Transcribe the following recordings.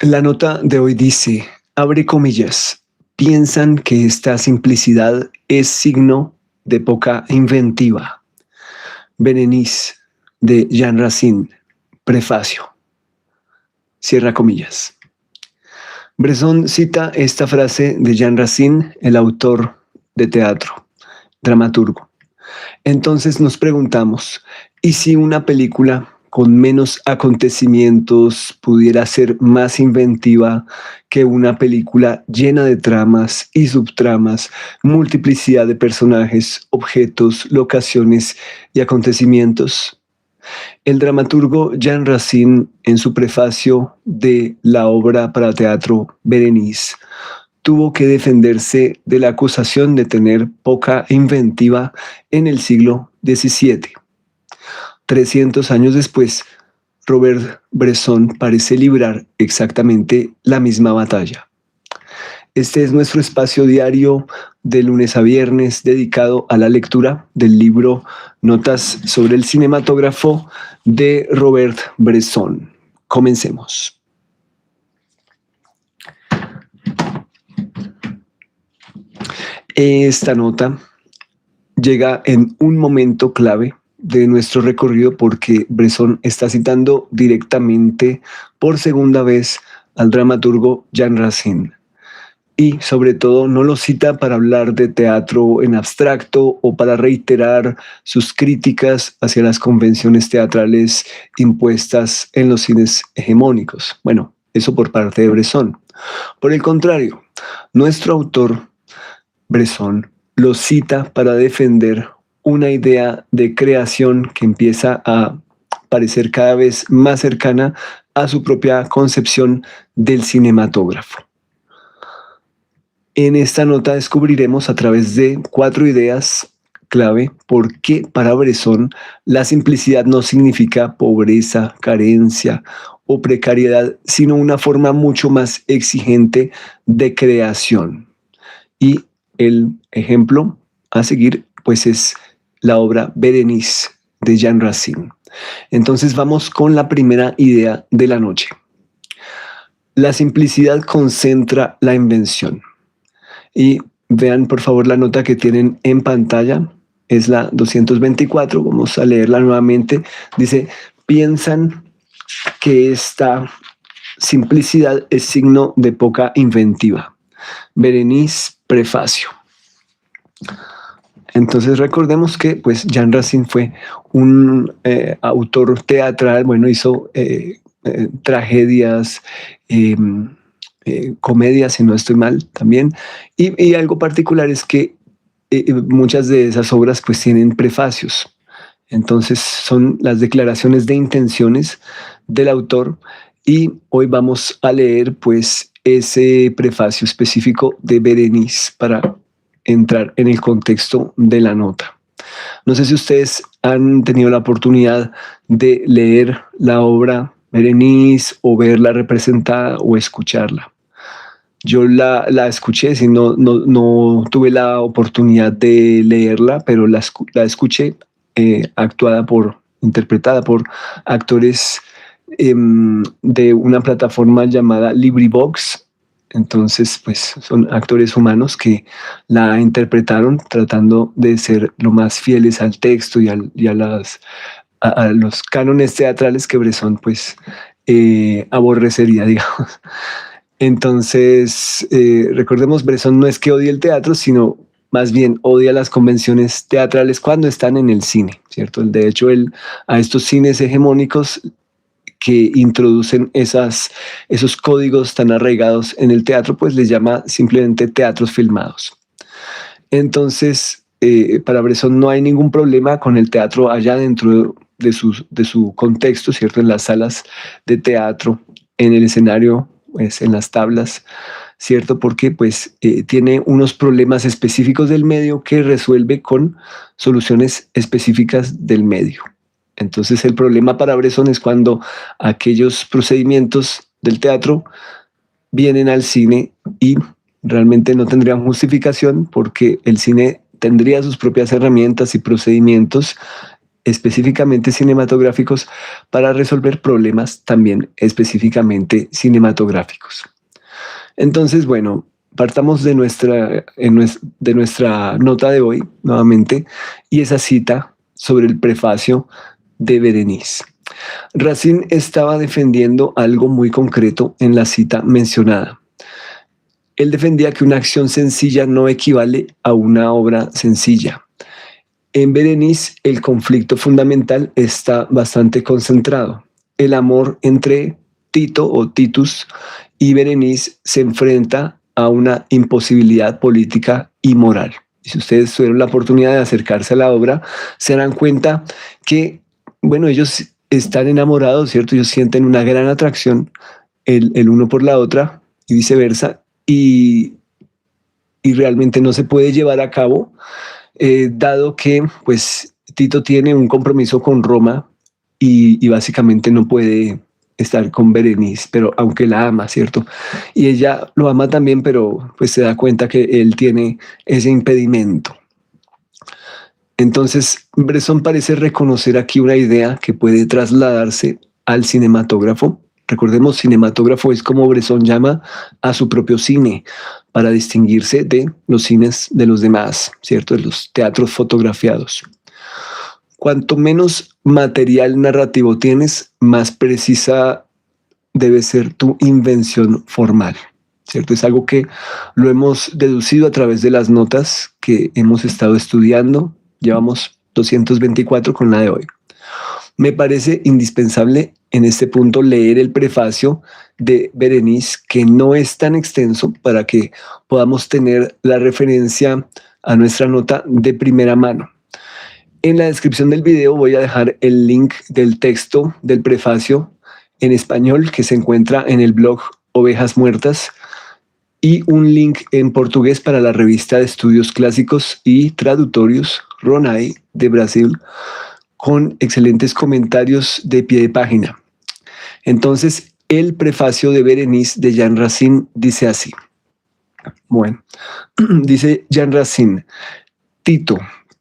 La nota de hoy dice, abre comillas, piensan que esta simplicidad es signo de poca inventiva. Berenice, de Jean Racine, prefacio. Cierra comillas. Bresson cita esta frase de Jean Racine, el autor de teatro, dramaturgo. Entonces nos preguntamos, ¿y si una película con menos acontecimientos pudiera ser más inventiva que una película llena de tramas y subtramas, multiplicidad de personajes, objetos, locaciones y acontecimientos? El dramaturgo Jean Racine, en su prefacio de la obra para teatro Berenice, tuvo que defenderse de la acusación de tener poca inventiva en el siglo XVII. 300 años después, Robert Bresson parece librar exactamente la misma batalla. Este es nuestro espacio diario de lunes a viernes dedicado a la lectura del libro Notas sobre el cinematógrafo de Robert Bresson. Comencemos. Esta nota llega en un momento clave de nuestro recorrido porque Bresson está citando directamente por segunda vez al dramaturgo Jean Racine. Y sobre todo no lo cita para hablar de teatro en abstracto o para reiterar sus críticas hacia las convenciones teatrales impuestas en los cines hegemónicos. Bueno, eso por parte de Bresson. Por el contrario, nuestro autor, Bresson, lo cita para defender una idea de creación que empieza a parecer cada vez más cercana a su propia concepción del cinematógrafo. En esta nota descubriremos a través de 4 ideas clave por qué para Bresson la simplicidad no significa pobreza, carencia o precariedad, sino una forma mucho más exigente de creación. Y el ejemplo a seguir pues es la obra Berenice de Jean Racine. Entonces vamos con la primera idea de la noche. La simplicidad concentra la invención. Y vean por favor la nota que tienen en pantalla, es la 224, vamos a leerla nuevamente. Dice, piensan que esta simplicidad es signo de poca inventiva. Berenice, prefacio. Entonces recordemos que pues Jean Racine fue un autor teatral, bueno, hizo tragedias, comedias, si no estoy mal, también. Y algo particular es que muchas de esas obras pues tienen prefacios. Entonces son las declaraciones de intenciones del autor y hoy vamos a leer pues ese prefacio específico de Berenice para entrar en el contexto de la nota. No sé si ustedes han tenido la oportunidad de leer la obra Berenice o verla representada o escucharla. Yo la escuché, si no tuve la oportunidad de leerla, pero la escuché interpretada por actores de una plataforma llamada LibriVox. Entonces, pues son actores humanos que la interpretaron tratando de ser lo más fieles al texto y a los cánones teatrales que Bresson pues aborrecería, digamos. Entonces, recordemos, Bresson no es que odie el teatro, sino más bien odia las convenciones teatrales cuando están en el cine, ¿cierto? De hecho, él a estos cines hegemónicos que introducen esos códigos tan arraigados en el teatro, pues les llama simplemente teatros filmados. Entonces, para Bresson no hay ningún problema con el teatro allá dentro de su contexto, ¿cierto? En las salas de teatro, en el escenario, pues, en las tablas, ¿cierto? Porque pues tiene unos problemas específicos del medio que resuelve con soluciones específicas del medio. Entonces el problema para Bresson es cuando aquellos procedimientos del teatro vienen al cine y realmente no tendrían justificación porque el cine tendría sus propias herramientas y procedimientos específicamente cinematográficos para resolver problemas también específicamente cinematográficos. Entonces, bueno, partamos de nuestra nota de hoy nuevamente y esa cita sobre el prefacio de Berenice. Racine estaba defendiendo algo muy concreto en la cita mencionada. Él defendía que una acción sencilla no equivale a una obra sencilla. En Berenice, el conflicto fundamental está bastante concentrado. El amor entre Tito o Titus y Berenice se enfrenta a una imposibilidad política y moral. Y si ustedes tuvieron la oportunidad de acercarse a la obra, se darán cuenta que, bueno, ellos están enamorados, ¿cierto? Ellos sienten una gran atracción el uno por la otra y viceversa, y realmente no se puede llevar a cabo, dado que pues Tito tiene un compromiso con Roma y básicamente no puede estar con Berenice, pero aunque la ama, ¿cierto? Y ella lo ama también, pero pues se da cuenta que él tiene ese impedimento. Entonces, Bresson parece reconocer aquí una idea que puede trasladarse al cinematógrafo. Recordemos, cinematógrafo es como Bresson llama a su propio cine, para distinguirse de los cines de los demás, ¿cierto? De los teatros fotografiados. Cuanto menos material narrativo tienes, más precisa debe ser tu invención formal, ¿cierto? Es algo que lo hemos deducido a través de las notas que hemos estado estudiando. Llevamos 224 con la de hoy. Me parece indispensable en este punto leer el prefacio de Berenice, que no es tan extenso para que podamos tener la referencia a nuestra nota de primera mano. En la descripción del video voy a dejar el link del texto del prefacio en español que se encuentra en el blog Ovejas Muertas y un link en portugués para la revista de estudios clásicos y traductorios RONAI de Brasil, con excelentes comentarios de pie de página. Entonces, el prefacio de Berenice de Jean Racine dice así. Bueno, dice Jean Racine: Tito,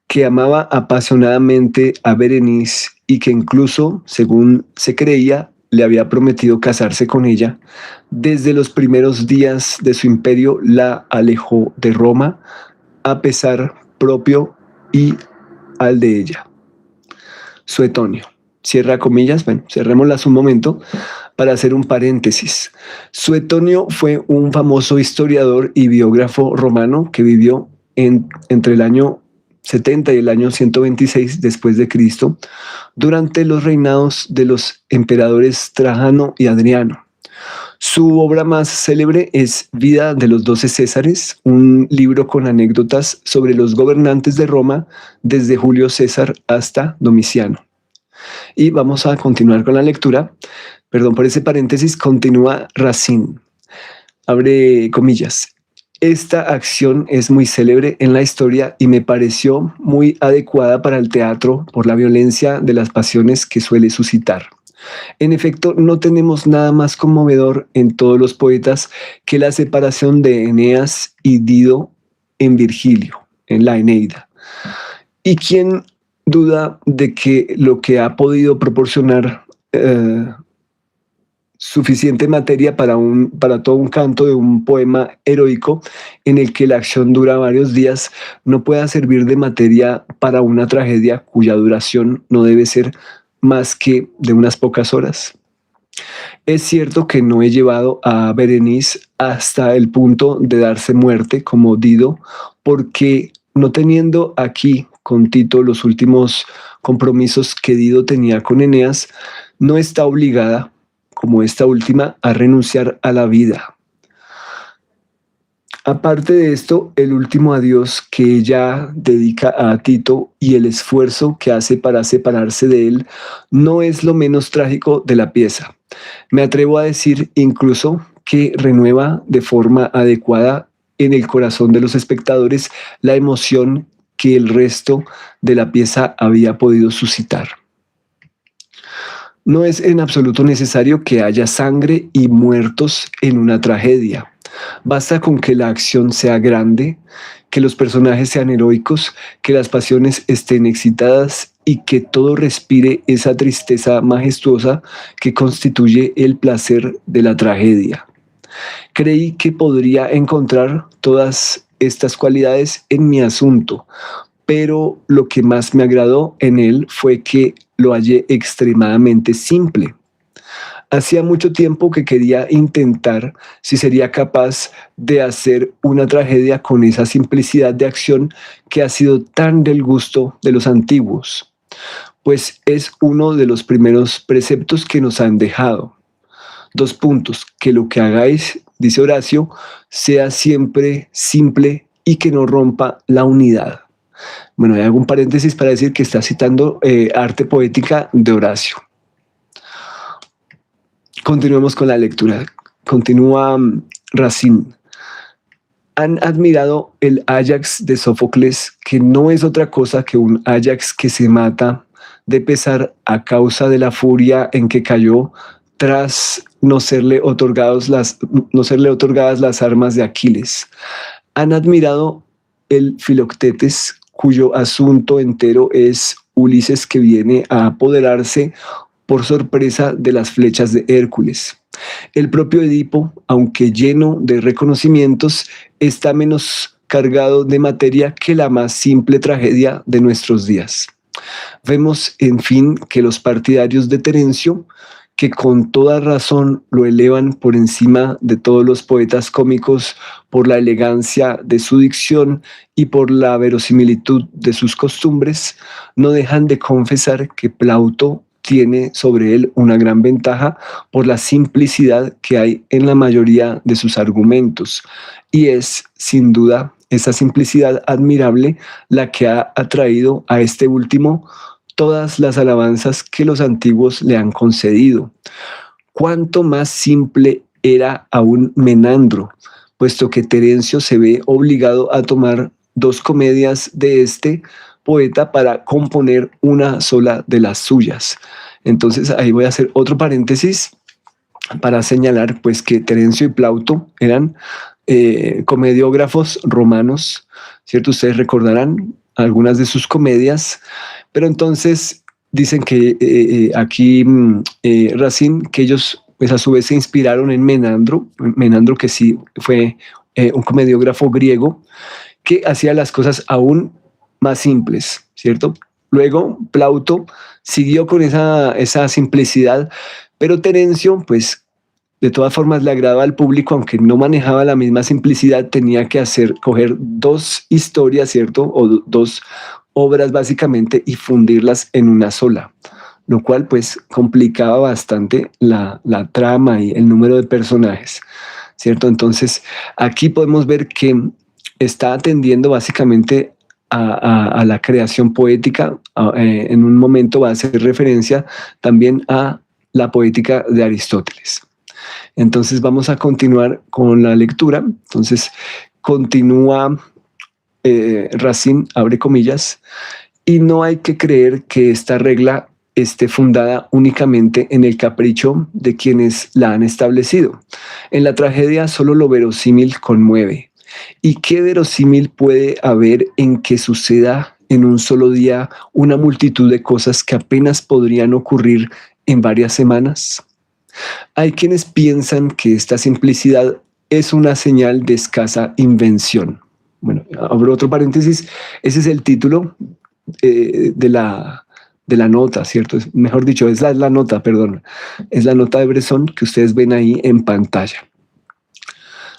que amaba apasionadamente a Berenice y que incluso, según se creía, le había prometido casarse con ella, desde los primeros días de su imperio la alejó de Roma, a pesar propio y al de ella. Suetonio. Cierra comillas, bueno, cerrémoslas un momento para hacer un paréntesis. Suetonio fue un famoso historiador y biógrafo romano que vivió entre el año 70 y el año 126 después de Cristo, durante los reinados de los emperadores Trajano y Adriano. Su obra más célebre es Vida de los 12 Césares, un libro con anécdotas sobre los gobernantes de Roma desde Julio César hasta Domiciano. Y vamos a continuar con la lectura. Perdón por ese paréntesis, continúa Racine. Abre comillas. Esta acción es muy célebre en la historia y me pareció muy adecuada para el teatro por la violencia de las pasiones que suele suscitar. En efecto, no tenemos nada más conmovedor en todos los poetas que la separación de Eneas y Dido en Virgilio, en la Eneida. ¿Y quién duda de que lo que ha podido proporcionar suficiente materia para todo un canto de un poema heroico en el que la acción dura varios días, no pueda servir de materia para una tragedia cuya duración no debe ser más que de unas pocas horas? Es cierto que no he llevado a Berenice hasta el punto de darse muerte como Dido, porque no teniendo aquí con Tito los últimos compromisos que Dido tenía con Eneas, no está obligada, como esta última, a renunciar a la vida. Aparte de esto, el último adiós que ella dedica a Tito y el esfuerzo que hace para separarse de él no es lo menos trágico de la pieza. Me atrevo a decir incluso que renueva de forma adecuada en el corazón de los espectadores la emoción que el resto de la pieza había podido suscitar. No es en absoluto necesario que haya sangre y muertos en una tragedia. Basta con que la acción sea grande, que los personajes sean heroicos, que las pasiones estén excitadas y que todo respire esa tristeza majestuosa que constituye el placer de la tragedia. Creí que podría encontrar todas estas cualidades en mi asunto, pero lo que más me agradó en él fue que lo hallé extremadamente simple. Hacía mucho tiempo que quería intentar si sería capaz de hacer una tragedia con esa simplicidad de acción que ha sido tan del gusto de los antiguos, pues es uno de los primeros preceptos que nos han dejado. Dos puntos, que lo que hagáis, dice Horacio, sea siempre simple y que no rompa la unidad. Bueno, hay algún paréntesis para decir que está citando Arte Poética de Horacio. Continuemos con la lectura. Continúa Racine. Han admirado el Áyax de Sófocles, que no es otra cosa que un Áyax que se mata de pesar a causa de la furia en que cayó tras no serle otorgadas las armas de Aquiles. Han admirado el Filoctetes, cuyo asunto entero es Ulises que viene a apoderarse por sorpresa de las flechas de Hércules. El propio Edipo, aunque lleno de reconocimientos, está menos cargado de materia que la más simple tragedia de nuestros días. Vemos, en fin, que los partidarios de Terencio, que con toda razón lo elevan por encima de todos los poetas cómicos por la elegancia de su dicción y por la verosimilitud de sus costumbres, no dejan de confesar que Plauto tiene sobre él una gran ventaja por la simplicidad que hay en la mayoría de sus argumentos, y es, sin duda, esa simplicidad admirable la que ha atraído a este último todas las alabanzas que los antiguos le han concedido. Cuánto más simple era aún Menandro, puesto que Terencio se ve obligado a tomar dos comedias de este poeta para componer una sola de las suyas. Entonces ahí voy a hacer otro paréntesis para señalar pues que Terencio y Plauto eran comediógrafos romanos, ¿cierto? Ustedes recordarán algunas de sus comedias, pero entonces dicen que aquí Racine, que ellos pues a su vez se inspiraron en Menandro que sí fue un comediógrafo griego que hacía las cosas aún más simples, ¿cierto? Luego Plauto siguió con esa simplicidad, pero Terencio, pues de todas formas le agradaba al público, aunque no manejaba la misma simplicidad, tenía que coger dos historias, ¿cierto? O dos obras básicamente y fundirlas en una sola, lo cual pues complicaba bastante la trama y el número de personajes, ¿cierto? Entonces aquí podemos ver que está atendiendo básicamente a la creación poética. En un momento va a hacer referencia también a la poética de Aristóteles. Entonces vamos a continuar con la lectura. Entonces continúa Racine, abre comillas, y no hay que creer que esta regla esté fundada únicamente en el capricho de quienes la han establecido. En la tragedia solo lo verosímil conmueve. ¿Y qué verosímil puede haber en que suceda en un solo día una multitud de cosas que apenas podrían ocurrir en varias semanas? Hay quienes piensan que esta simplicidad es una señal de escasa invención. Bueno, abro otro paréntesis. Ese es el título de la nota, ¿cierto? Mejor dicho, es la nota, perdón. Es la nota de Bresson que ustedes ven ahí en pantalla.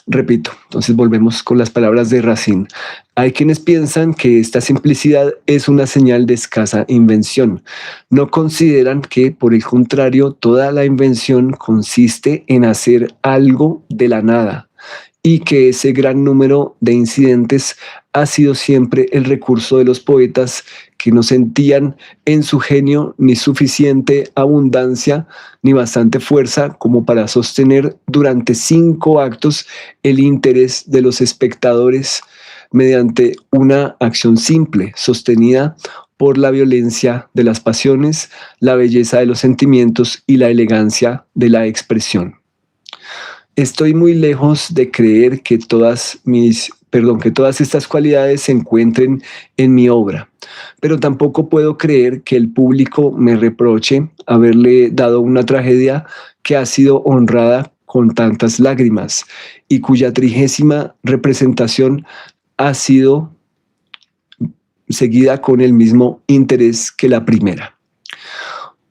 Repito, entonces volvemos con las palabras de Racine. Hay quienes piensan que esta simplicidad es una señal de escasa invención. No consideran que, por el contrario, toda la invención consiste en hacer algo de la nada y que ese gran número de incidentes ha sido siempre el recurso de los poetas que no sentían en su genio ni suficiente abundancia ni bastante fuerza como para sostener durante 5 actos el interés de los espectadores mediante una acción simple, sostenida por la violencia de las pasiones, la belleza de los sentimientos y la elegancia de la expresión. Estoy muy lejos de creer que que todas estas cualidades se encuentren en mi obra, pero tampoco puedo creer que el público me reproche haberle dado una tragedia que ha sido honrada con tantas lágrimas y cuya 30ª representación ha sido seguida con el mismo interés que la primera.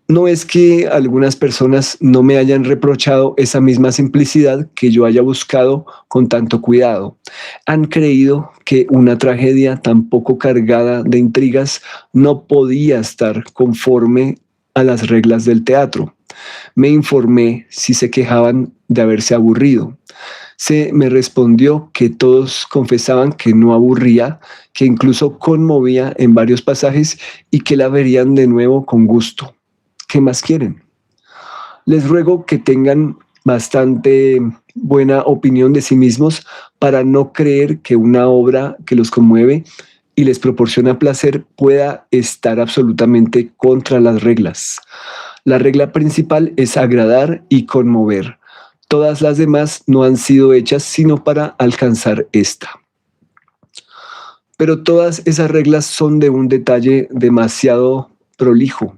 No es que algunas personas no me hayan reprochado esa misma simplicidad que yo haya buscado con tanto cuidado. Han creído que una tragedia tan poco cargada de intrigas no podía estar conforme a las reglas del teatro. Me informé si se quejaban de haberse aburrido. Se me respondió que todos confesaban que no aburría, que incluso conmovía en varios pasajes y que la verían de nuevo con gusto. ¿Qué más quieren? Les ruego que tengan bastante buena opinión de sí mismos para no creer que una obra que los conmueve y les proporciona placer pueda estar absolutamente contra las reglas. La regla principal es agradar y conmover. Todas las demás no han sido hechas sino para alcanzar esta. Pero todas esas reglas son de un detalle demasiado prolijo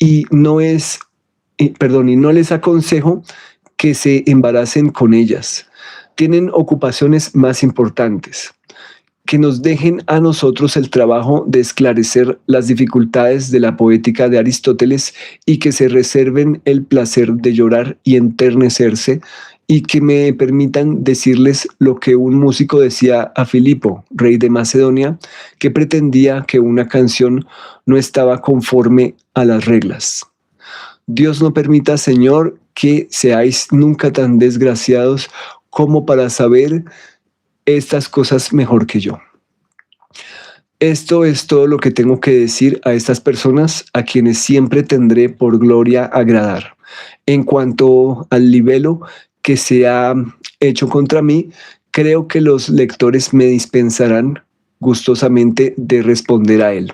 y no les aconsejo que se embaracen con ellas. Tienen ocupaciones más importantes. Que nos dejen a nosotros el trabajo de esclarecer las dificultades de la poética de Aristóteles y que se reserven el placer de llorar y enternecerse y que me permitan decirles lo que un músico decía a Filipo, rey de Macedonia, que pretendía que una canción no estaba conforme a las reglas. Dios no permita, Señor, que seáis nunca tan desgraciados como para saber estas cosas mejor que yo. Esto es todo lo que tengo que decir a estas personas a quienes siempre tendré por gloria agradar. En cuanto al libelo que se ha hecho contra mí, creo que los lectores me dispensarán gustosamente de responder a él.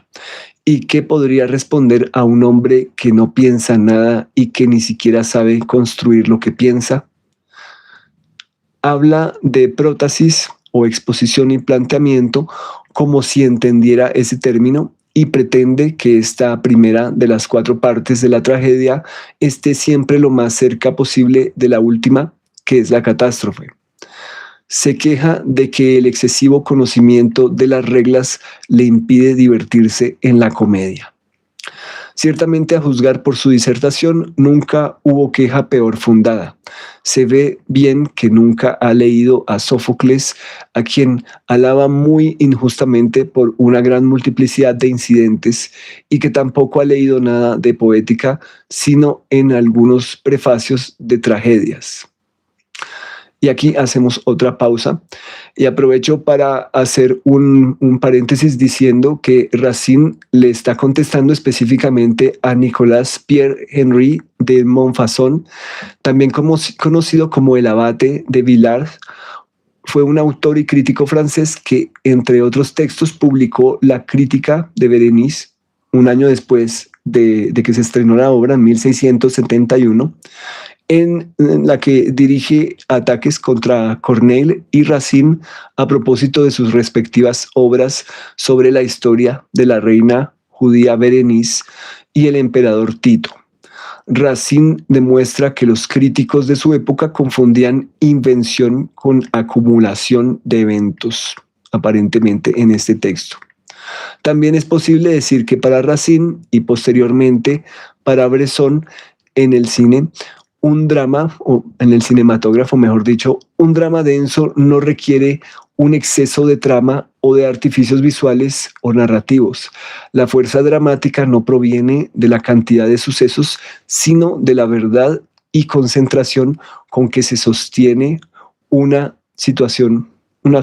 ¿Y qué podría responder a un hombre que no piensa nada y que ni siquiera sabe construir lo que piensa? Habla de prótesis o exposición y planteamiento como si entendiera ese término y pretende que esta primera de las 4 partes de la tragedia esté siempre lo más cerca posible de la última, que es la catástrofe. Se queja de que el excesivo conocimiento de las reglas le impide divertirse en la comedia. Ciertamente, a juzgar por su disertación, nunca hubo queja peor fundada. Se ve bien que nunca ha leído a Sófocles, a quien alaba muy injustamente por una gran multiplicidad de incidentes, y que tampoco ha leído nada de poética, sino en algunos prefacios de tragedias. Y aquí hacemos otra pausa y aprovecho para hacer un paréntesis diciendo que Racine le está contestando específicamente a Nicolas Pierre Henry de Montfaucon, también conocido como el abate de Villars. Fue un autor y crítico francés que, entre otros textos, publicó la Crítica de Berenice un año después de que se estrenó la obra, en 1671, en la que dirige ataques contra Corneille y Racine a propósito de sus respectivas obras sobre la historia de la reina judía Berenice y el emperador Tito. Racine demuestra que los críticos de su época confundían invención con acumulación de eventos, aparentemente en este texto. También es posible decir que para Racine y posteriormente para Bresson en el cine, un drama, o en el cinematógrafo mejor dicho, un drama denso no requiere un exceso de trama o de artificios visuales o narrativos. La fuerza dramática no proviene de la cantidad de sucesos, sino de la verdad y concentración con que se sostiene una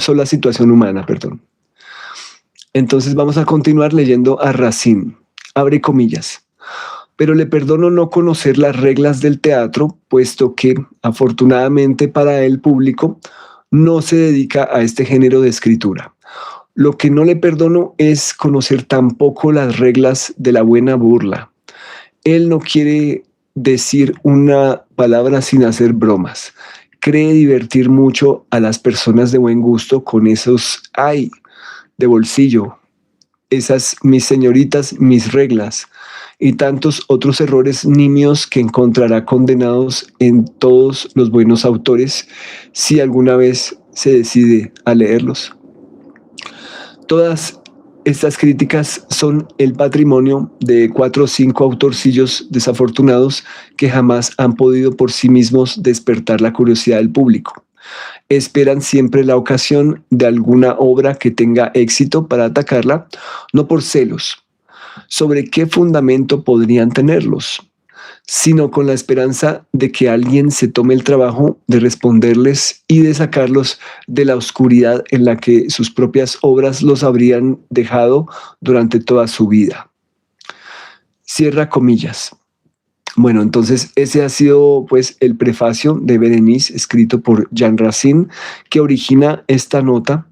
sola situación humana, Entonces vamos a continuar leyendo a Racine. Abre comillas. Pero le perdono no conocer las reglas del teatro, puesto que, afortunadamente para el público, no se dedica a este género de escritura. Lo que no le perdono es conocer tampoco las reglas de la buena burla. Él no quiere decir una palabra sin hacer bromas. cree divertir mucho a las personas de buen gusto con esos ay de bolsillo, esas mis señoritas, mis reglas y tantos otros errores nimios que encontrará condenados en todos los buenos autores si alguna vez se decide a leerlos. Todas estas críticas son el patrimonio de 4 o 5 autorcillos desafortunados que jamás han podido por sí mismos despertar la curiosidad del público. Esperan siempre la ocasión de alguna obra que tenga éxito para atacarla, no por celos. ¿Sobre qué fundamento podrían tenerlos? Sino con la esperanza de que alguien se tome el trabajo de responderles y de sacarlos de la oscuridad en la que sus propias obras los habrían dejado durante toda su vida. Cierra comillas. Bueno, entonces ese ha sido pues el prefacio de Berenice escrito por Jean Racine que origina esta nota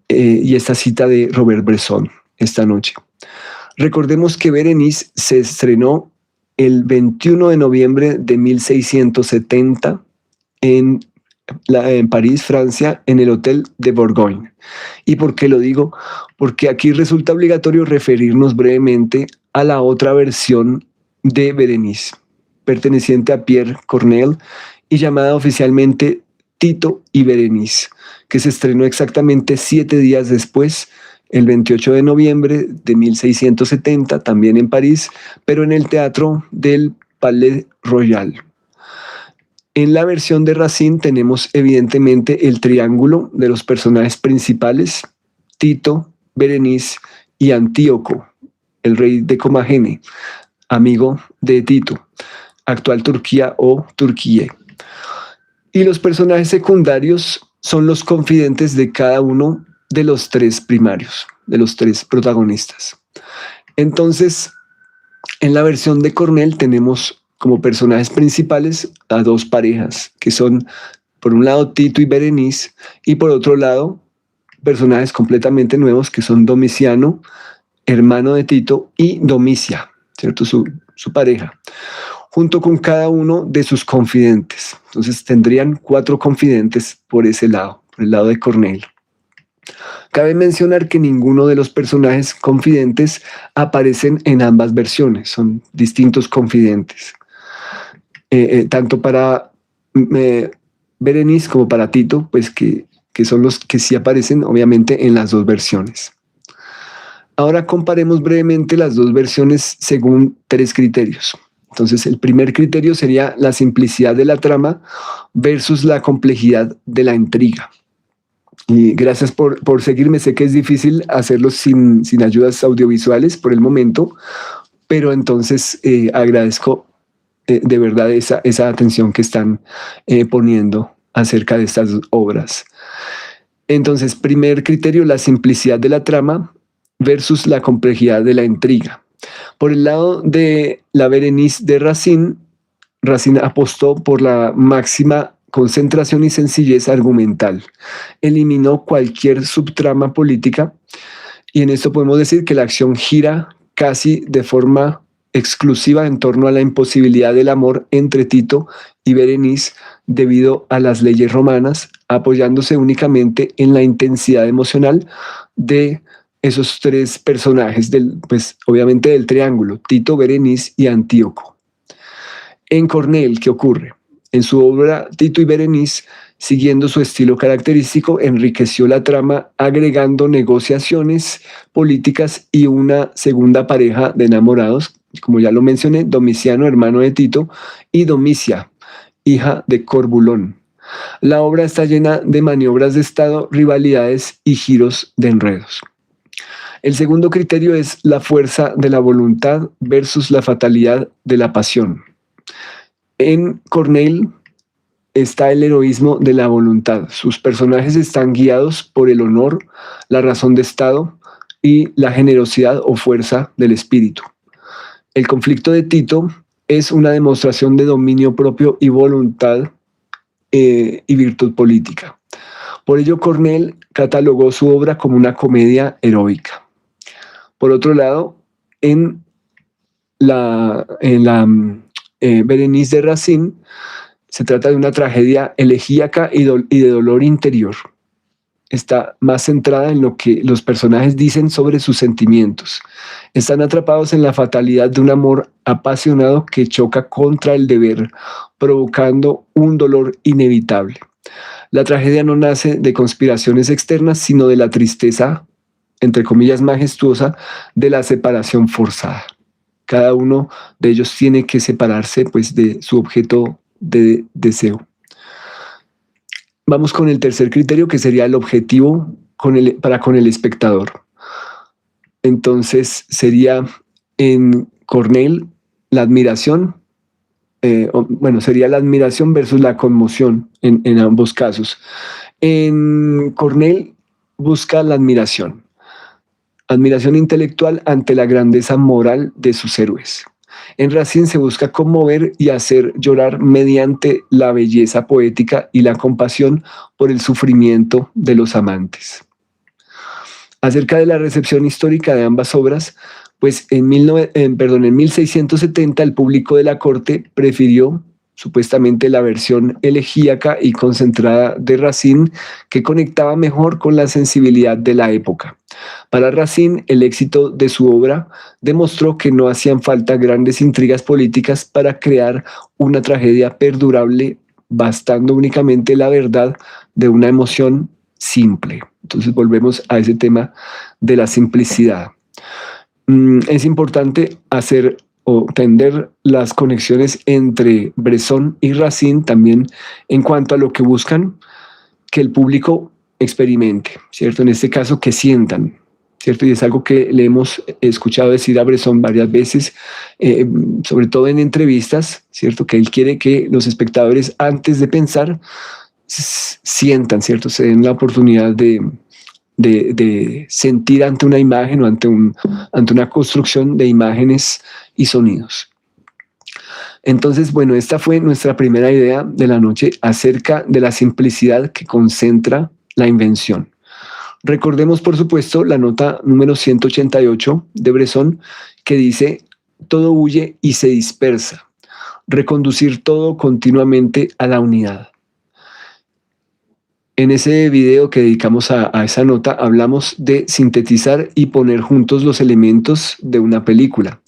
y esta cita de Robert Bresson esta noche. Recordemos que Berenice se estrenó el 21 de noviembre de 1670 en París, Francia, en el Hotel de Bourgogne. ¿Y por qué lo digo? Porque aquí resulta obligatorio referirnos brevemente a la otra versión de Berenice, perteneciente a Pierre Corneille y llamada oficialmente Tito y Berenice, que se estrenó exactamente 7 días después, el 28 de noviembre de 1670, también en París, pero en el teatro del Palais Royal. En la versión de Racine tenemos evidentemente el triángulo de los personajes principales, Tito, Berenice y Antíoco, el rey de Comagene, amigo de Tito, actual Turquía o Turquía. Y los personajes secundarios son los confidentes de cada uno de los 3 primarios, de los 3 protagonistas. Entonces, en la versión de Corneille tenemos como personajes principales a 2 parejas, que son, por un lado, Tito y Berenice, y por otro lado, personajes completamente nuevos, que son Domiciano, hermano de Tito, y Domicia, ¿cierto? Su pareja, junto con cada uno de sus confidentes. Entonces tendrían 4 confidentes por ese lado, por el lado de Corneille. Cabe mencionar que ninguno de los personajes confidentes aparecen en ambas versiones, son distintos confidentes. Tanto para Berenice como para Tito, pues que son los que sí aparecen obviamente en las 2 versiones. Ahora comparemos brevemente las 2 versiones según 3 criterios. Entonces, el primer criterio sería la simplicidad de la trama versus la complejidad de la intriga. Y gracias por seguirme. Sé que es difícil hacerlo sin ayudas audiovisuales por el momento, pero entonces agradezco de verdad esa atención que están poniendo acerca de estas obras. Entonces, primer criterio, la simplicidad de la trama versus la complejidad de la intriga. Por el lado de la Berenice de Racine, Racine apostó por la máxima concentración y sencillez argumental. Eliminó cualquier subtrama política y en esto podemos decir que la acción gira casi de forma exclusiva en torno a la imposibilidad del amor entre Tito y Berenice debido a las leyes romanas, apoyándose únicamente en la intensidad emocional de esos 3 personajes, pues obviamente del triángulo, Tito, Berenice y Antíoco. En Corneille, ¿qué ocurre? En su obra Tito y Berenice, siguiendo su estilo característico, enriqueció la trama agregando negociaciones políticas y una segunda pareja de enamorados, como ya lo mencioné, Domiciano, hermano de Tito, y Domicia, hija de Corbulón. La obra está llena de maniobras de Estado, rivalidades y giros de enredos. El segundo criterio es la fuerza de la voluntad versus la fatalidad de la pasión. En Corneille está el heroísmo de la voluntad. Sus personajes están guiados por el honor, la razón de Estado y la generosidad o fuerza del espíritu. El conflicto de Tito es una demostración de dominio propio y voluntad y virtud política. Por ello, Corneille catalogó su obra como una comedia heroica. Por otro lado, en la Berenice de Racine Se trata de una tragedia elegíaca y de dolor interior. Está más centrada en lo que los personajes dicen sobre sus sentimientos. Están atrapados en la fatalidad de un amor apasionado que choca contra el deber, provocando un dolor inevitable. La tragedia no nace de conspiraciones externas, sino de la tristeza, entre comillas, majestuosa, de la separación forzada. Cada uno de ellos tiene que separarse, pues, de su objeto de deseo. Vamos con el tercer criterio, que sería el objetivo para con el espectador. Entonces sería en Cornell la admiración, sería la admiración versus la conmoción en ambos casos. En Cornell busca la admiración intelectual ante la grandeza moral de sus héroes. En Racine se busca conmover y hacer llorar mediante la belleza poética y la compasión por el sufrimiento de los amantes. Acerca de la recepción histórica de ambas obras, pues en 1670 el público de la corte prefirió supuestamente la versión elegíaca y concentrada de Racine, que conectaba mejor con la sensibilidad de la época. Para Racine, el éxito de su obra demostró que no hacían falta grandes intrigas políticas para crear una tragedia perdurable, bastando únicamente la verdad de una emoción simple. Entonces volvemos a ese tema de la simplicidad. Es importante hacer o tender las conexiones entre Bresson y Racine también en cuanto a lo que buscan que el público experimente, ¿cierto? En este caso, que sientan, ¿cierto? Y es algo que le hemos escuchado decir a Bresson varias veces, sobre todo en entrevistas, ¿cierto? Que él quiere que los espectadores, antes de pensar, sientan, ¿cierto? Se den la oportunidad de sentir ante una imagen o ante una construcción de imágenes y sonidos. Entonces, bueno, esta fue nuestra primera idea de la noche acerca de la simplicidad que concentra la invención. Recordemos, por supuesto, la nota número 188 de Bresson, que dice: todo huye y se dispersa, reconducir todo continuamente a la unidad. En ese video que dedicamos a esa nota hablamos de sintetizar y poner juntos los elementos de una película.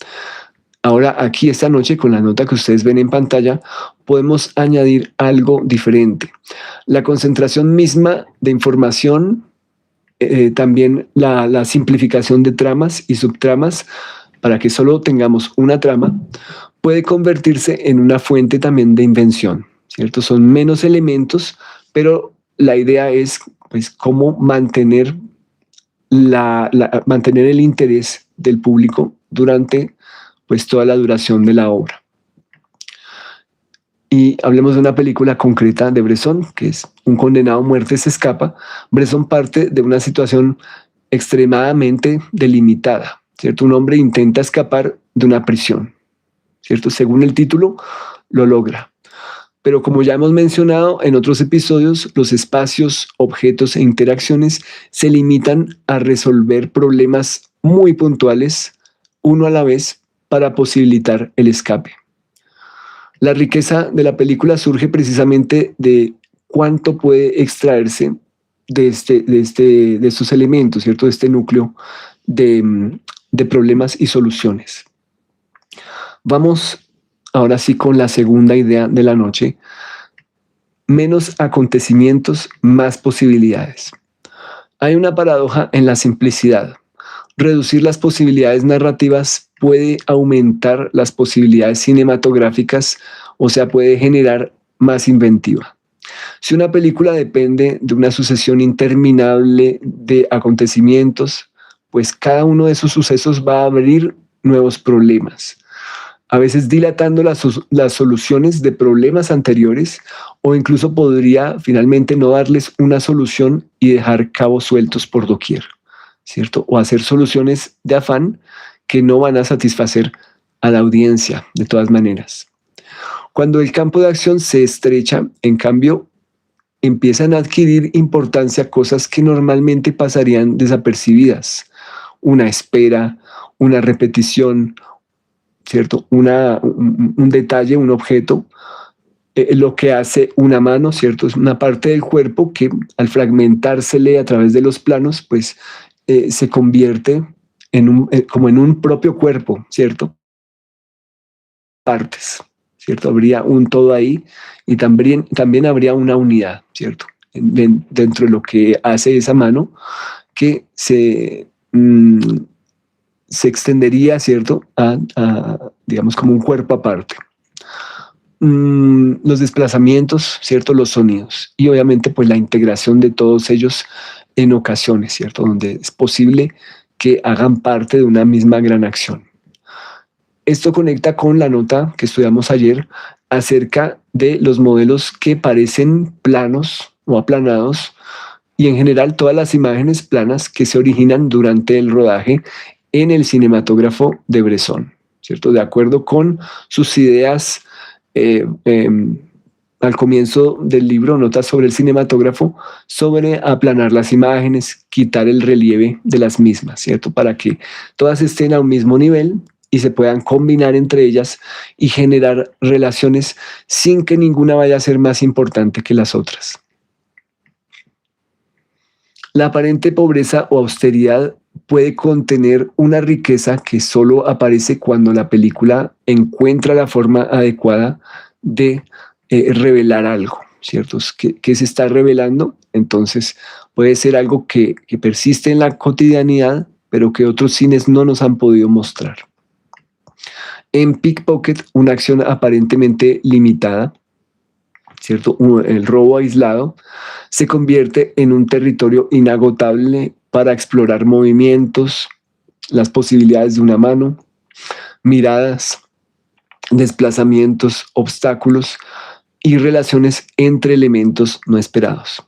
Ahora aquí esta noche, con la nota que ustedes ven en pantalla, podemos añadir algo diferente. La concentración misma de información, también la simplificación de tramas y subtramas para que solo tengamos una trama, puede convertirse en una fuente también de invención, ¿cierto? Son menos elementos, pero la idea es, pues, cómo mantener mantener el interés del público durante, pues, toda la duración de la obra. Y hablemos de una película concreta de Bresson, que es Un condenado a muerte se escapa. Bresson parte de una situación extremadamente delimitada, ¿cierto? Un hombre intenta escapar de una prisión, ¿cierto? Según el título, lo logra. Pero como ya hemos mencionado en otros episodios, los espacios, objetos e interacciones se limitan a resolver problemas muy puntuales, uno a la vez, para posibilitar el escape. La riqueza de la película surge precisamente de cuánto puede extraerse de estos elementos, ¿cierto? De este núcleo de problemas y soluciones. Vamos ahora sí con la segunda idea de la noche: menos acontecimientos, más posibilidades. Hay una paradoja en la simplicidad. Reducir las posibilidades narrativas puede aumentar las posibilidades cinematográficas, o sea, puede generar más inventiva. Si una película depende de una sucesión interminable de acontecimientos, pues cada uno de esos sucesos va a abrir nuevos problemas, a veces dilatando las soluciones de problemas anteriores, o incluso podría finalmente no darles una solución y dejar cabos sueltos por doquier, ¿cierto? O hacer soluciones de afán que no van a satisfacer a la audiencia de todas maneras. Cuando el campo de acción se estrecha, en cambio, empiezan a adquirir importancia cosas que normalmente pasarían desapercibidas: una espera, una repetición, ¿cierto? Un detalle, un objeto, lo que hace una mano, ¿cierto? Es una parte del cuerpo que al fragmentársele a través de los planos, pues se convierte como en un propio cuerpo, ¿cierto? Partes, ¿cierto? Habría un todo ahí y también habría una unidad, ¿cierto? Dentro de lo que hace esa mano que se extendería, ¿cierto? Digamos, como un cuerpo aparte. Los desplazamientos, ¿cierto? Los sonidos y obviamente pues la integración de todos ellos en ocasiones, ¿cierto? Donde es posible que hagan parte de una misma gran acción. Esto conecta con la nota que estudiamos ayer acerca de los modelos que parecen planos o aplanados y en general todas las imágenes planas que se originan durante el rodaje en el cinematógrafo de Bresson, ¿cierto? De acuerdo con sus ideas al comienzo del libro, notas sobre el cinematógrafo, sobre aplanar las imágenes, quitar el relieve de las mismas, ¿cierto? Para que todas estén a un mismo nivel y se puedan combinar entre ellas y generar relaciones sin que ninguna vaya a ser más importante que las otras. La aparente pobreza o austeridad puede contener una riqueza que solo aparece cuando la película encuentra la forma adecuada de revelar algo, ¿cierto? ¿Qué se está revelando? Entonces puede ser algo que persiste en la cotidianidad, pero que otros cines no nos han podido mostrar. En Pickpocket, una acción aparentemente limitada, ¿cierto? El robo aislado se convierte en un territorio inagotable para explorar movimientos, las posibilidades de una mano, miradas, desplazamientos, obstáculos y relaciones entre elementos no esperados.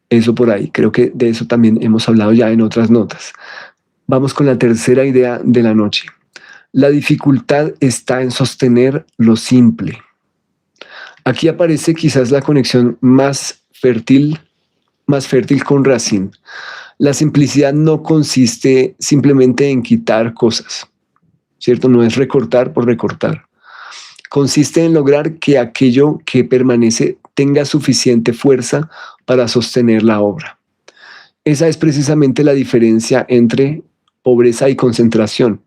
Eso por ahí, creo que de eso también hemos hablado ya en otras notas. Vamos con la tercera idea de la noche. La dificultad está en sostener lo simple. Aquí aparece quizás la conexión más fértil con Racine. La simplicidad no consiste simplemente en quitar cosas, ¿cierto? No es recortar por recortar. Consiste en lograr que aquello que permanece tenga suficiente fuerza para sostener la obra. Esa es precisamente la diferencia entre pobreza y concentración.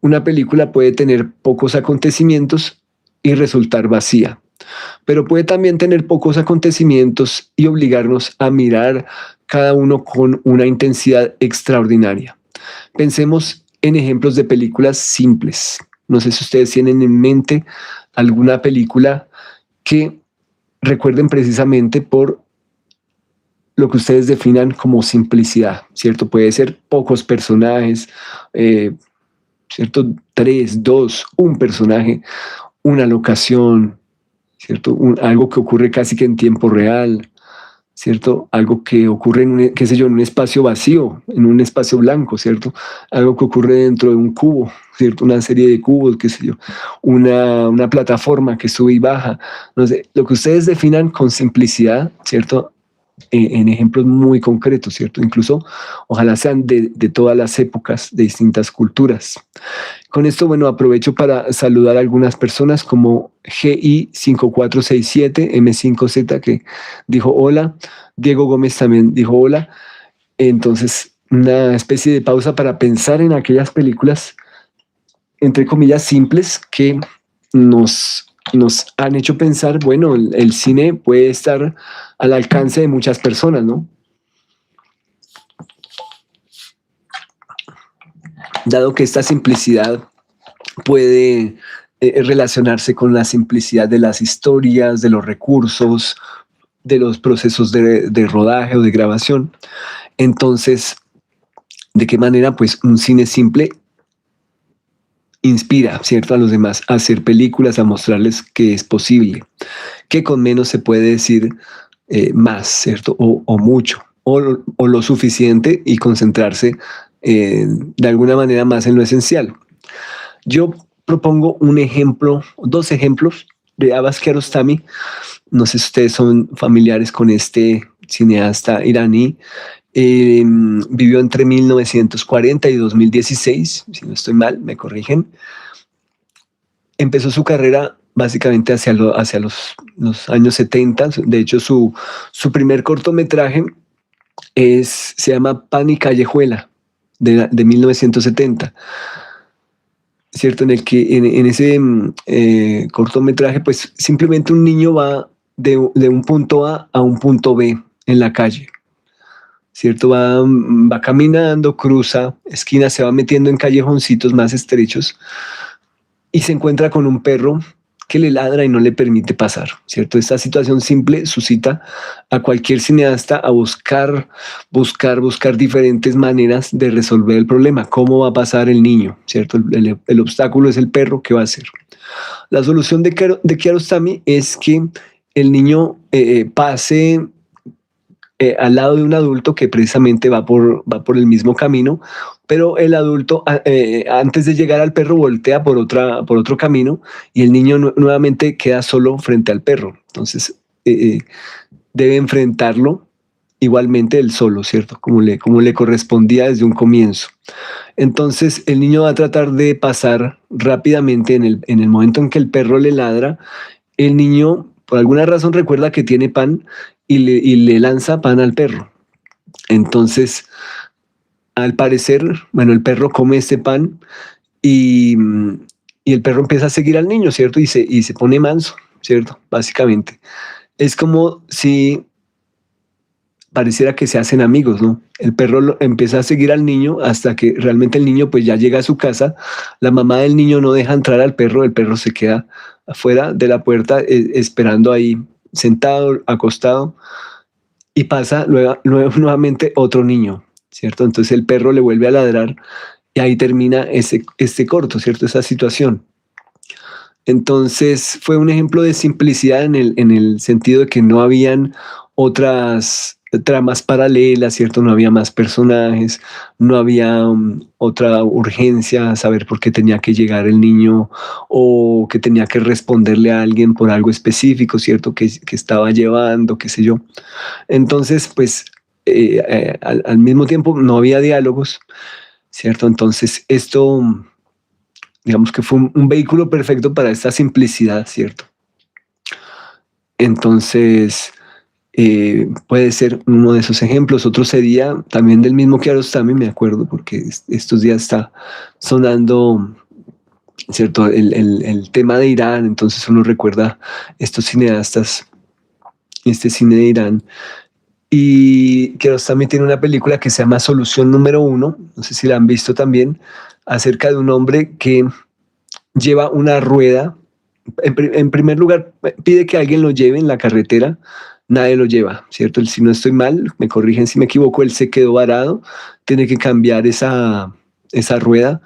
Una película puede tener pocos acontecimientos y resultar vacía, pero puede también tener pocos acontecimientos y obligarnos a mirar cada uno con una intensidad extraordinaria. Pensemos en ejemplos de películas simples. No sé si ustedes tienen en mente alguna película que recuerden precisamente por lo que ustedes definan como simplicidad, ¿cierto? Puede ser pocos personajes, ¿cierto? 3, 2, un personaje, una locación, ¿cierto? Algo que ocurre casi que en tiempo real, ¿cierto? Algo que ocurre en qué sé yo, en un espacio vacío, en un espacio blanco, ¿cierto? Algo que ocurre dentro de un cubo, ¿cierto? Una serie de cubos, qué sé yo, una plataforma que sube y baja, no sé, lo que ustedes definan con simplicidad, ¿cierto? En ejemplos muy concretos, ¿cierto? Incluso ojalá sean de todas las épocas, de distintas culturas. Con esto, bueno, aprovecho para saludar a algunas personas como GI5467, M5Z, que dijo hola. Diego Gómez también dijo hola. Entonces, una especie de pausa para pensar en aquellas películas, entre comillas, simples que nos han hecho pensar, bueno, el cine puede estar al alcance de muchas personas, ¿no? Dado que esta simplicidad puede relacionarse con la simplicidad de las historias, de los recursos, de los procesos de rodaje o de grabación. Entonces, ¿de qué manera? Pues un cine simple inspira, ¿cierto?, a los demás a hacer películas, a mostrarles que es posible, que con menos se puede decir más, ¿cierto? O mucho, o lo suficiente y concentrarse de alguna manera más en lo esencial. Yo propongo un ejemplo, dos ejemplos de Abbas Kiarostami. No sé si ustedes son familiares con este cineasta iraní. Vivió entre 1940 y 2016, si no estoy mal, me corrigen. Empezó su carrera básicamente hacia los años 70. De hecho, su primer cortometraje se llama Pan y Callejuela, de 1970, ¿cierto? En el que en ese cortometraje, pues simplemente un niño va de un punto A un punto B en la calle, ¿cierto? Va caminando, cruza esquinas, se va metiendo en callejoncitos más estrechos y se encuentra con un perro que le ladra y no le permite pasar, ¿cierto? Esta situación simple suscita a cualquier cineasta a buscar diferentes maneras de resolver el problema. ¿Cómo va a pasar el niño, ¿cierto? El obstáculo es el perro, ¿qué va a hacer? La solución de Kiarostami es que el niño pase al lado de un adulto que precisamente va por el mismo camino, pero el adulto antes de llegar al perro voltea por otro camino y el niño nuevamente queda solo frente al perro. Entonces debe enfrentarlo igualmente él solo, ¿cierto? Como le correspondía desde un comienzo. Entonces el niño va a tratar de pasar rápidamente en el momento en que el perro le ladra. El niño por alguna razón recuerda que tiene pan y le lanza pan al perro. Entonces, al parecer, bueno, el perro come este pan y el perro empieza a seguir al niño, ¿cierto? Y se pone manso, ¿cierto? Básicamente. Es como si pareciera que se hacen amigos, ¿no? El perro empieza a seguir al niño hasta que realmente el niño pues ya llega a su casa. La mamá del niño no deja entrar al perro, el perro se queda afuera de la puerta esperando ahí, sentado, acostado, y pasa luego nuevamente otro niño, ¿cierto? Entonces el perro le vuelve a ladrar y ahí termina este corto, ¿cierto? Esa situación. Entonces fue un ejemplo de simplicidad en el sentido de que no habían otras tramas paralelas, ¿cierto? No había más personajes, no había otra urgencia, saber por qué tenía que llegar el niño o que tenía que responderle a alguien por algo específico, ¿cierto? Que estaba llevando, qué sé yo. Entonces, pues, al mismo tiempo no había diálogos, ¿cierto? Entonces, esto, digamos que fue un vehículo perfecto para esta simplicidad, ¿cierto? Entonces, puede ser uno de esos ejemplos. Otro sería también del mismo Kiarostami, me acuerdo, porque estos días está sonando, ¿cierto? El tema de Irán, entonces uno recuerda estos cineastas, este cine de Irán. Y Kiarostami tiene una película que se llama Solución Número Uno, no sé si la han visto también, acerca de un hombre que lleva una rueda. En primer lugar, pide que alguien lo lleve en la carretera, nadie lo lleva, ¿cierto? Si no estoy mal, me corrigen si me equivoco, él se quedó varado, tiene que cambiar esa rueda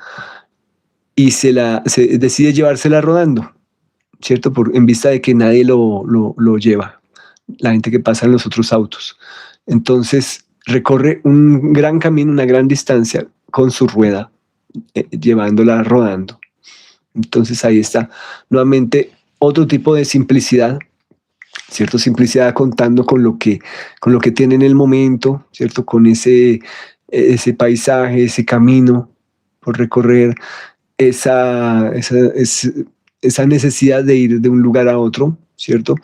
y se decide llevársela rodando, ¿cierto? En vista de que nadie lo lleva, la gente que pasa en los otros autos. Entonces recorre un gran camino, una gran distancia con su rueda, llevándola rodando. Entonces ahí está nuevamente otro tipo de simplicidad, ¿cierto? Simplicidad contando con lo que tiene en el momento, ¿cierto? Con ese paisaje, ese camino por recorrer, esa necesidad de ir de un lugar a otro, ¿cierto?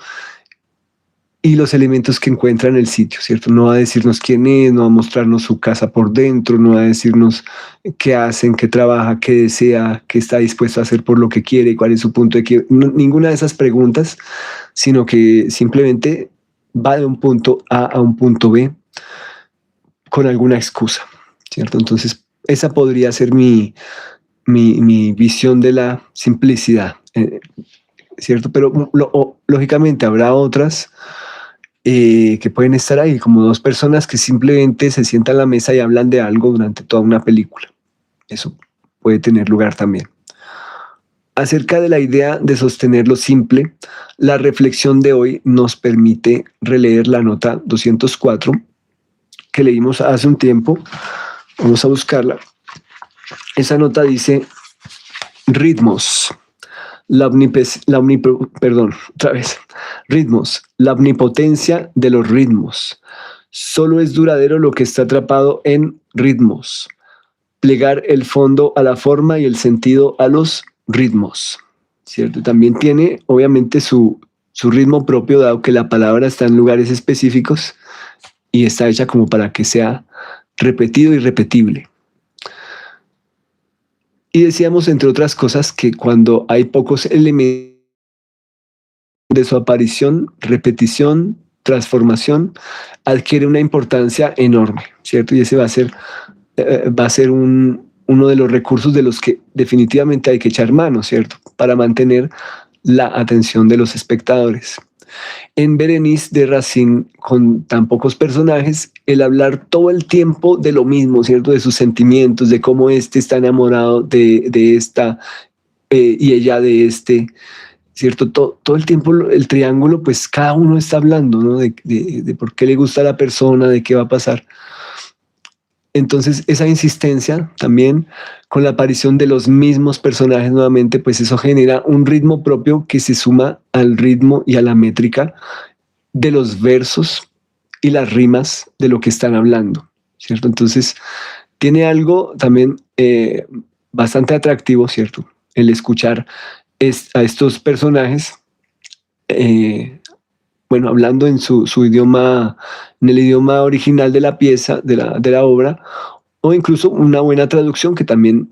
Y los elementos que encuentra en el sitio, ¿cierto? No va a decirnos quién es, no va a mostrarnos su casa por dentro, no va a decirnos qué hacen, qué trabaja, qué desea, qué está dispuesto a hacer por lo que quiere, cuál es su punto de quiebre. Ninguna de esas preguntas, sino que simplemente va de un punto A a un punto B con alguna excusa, ¿cierto? Entonces, esa podría ser mi visión de la simplicidad, ¿cierto? Pero lógicamente habrá otras que pueden estar ahí, como dos personas que simplemente se sientan a la mesa y hablan de algo durante toda una película. Eso puede tener lugar también. Acerca de la idea de sostener lo simple, la reflexión de hoy nos permite releer la nota 204 que leímos hace un tiempo. Vamos a buscarla. Esa nota dice ritmos. Ritmos, la omnipotencia de los ritmos. Solo es duradero lo que está atrapado en ritmos. Plegar el fondo a la forma y el sentido a los ritmos, ¿cierto? También tiene, obviamente, su ritmo propio, dado que la palabra está en lugares específicos y está hecha como para que sea repetido y repetible. Y decíamos, entre otras cosas, que cuando hay pocos elementos de su aparición, repetición, transformación, adquiere una importancia enorme, ¿cierto? Y ese va a ser uno de los recursos de los que definitivamente hay que echar mano, ¿cierto? Para mantener la atención de los espectadores. En Berenice de Racine, con tan pocos personajes, el hablar todo el tiempo de lo mismo, ¿cierto? De sus sentimientos, de cómo este está enamorado de esta y ella de este, ¿cierto? Todo el tiempo el triángulo, pues cada uno está hablando, ¿no? De por qué le gusta a la persona, de qué va a pasar. Entonces, esa insistencia también con la aparición de los mismos personajes nuevamente, pues eso genera un ritmo propio que se suma al ritmo y a la métrica de los versos y las rimas de lo que están hablando, ¿cierto? Entonces, tiene algo también bastante atractivo, ¿cierto? El escuchar a estos personajes, bueno, hablando en su idioma, en el idioma original de la pieza, de la obra, o incluso una buena traducción que también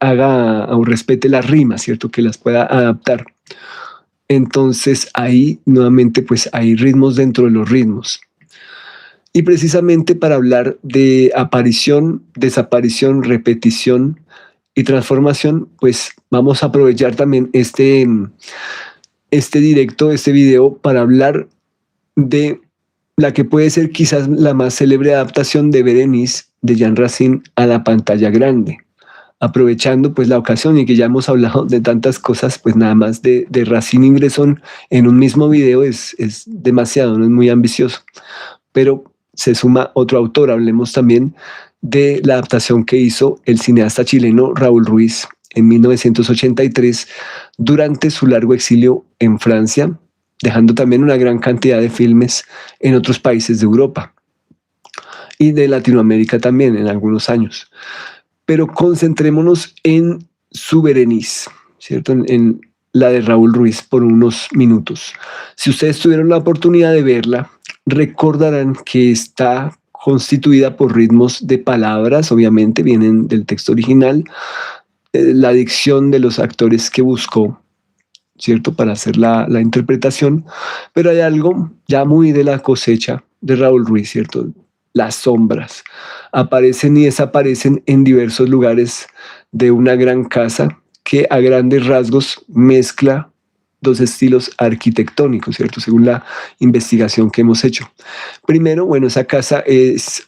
haga o respete las rimas, ¿cierto? Que las pueda adaptar. Entonces ahí nuevamente pues hay ritmos dentro de los ritmos. Y precisamente para hablar de aparición, desaparición, repetición y transformación, pues vamos a aprovechar también este directo, este video para hablar de la que puede ser quizás la más célebre adaptación de Berenice de Jean Racine a la pantalla grande. Aprovechando pues la ocasión y que ya hemos hablado de tantas cosas, pues nada más de Racine y Bresson en un mismo video es demasiado, no es muy ambicioso. Pero se suma otro autor, hablemos también de la adaptación que hizo el cineasta chileno Raúl Ruiz en 1983 durante su largo exilio en Francia, dejando también una gran cantidad de filmes en otros países de Europa y de Latinoamérica también en algunos años. Pero concentrémonos en su Berenice, ¿cierto? En la de Raúl Ruiz por unos minutos. Si ustedes tuvieron la oportunidad de verla, recordarán que está constituida por ritmos de palabras, obviamente vienen del texto original, la dicción de los actores que buscó, ¿cierto? Para hacer la interpretación, pero hay algo ya muy de la cosecha de Raúl Ruiz, ¿cierto? Las sombras aparecen y desaparecen en diversos lugares de una gran casa que a grandes rasgos mezcla dos estilos arquitectónicos, ¿cierto? Según la investigación que hemos hecho. Primero, bueno, esa casa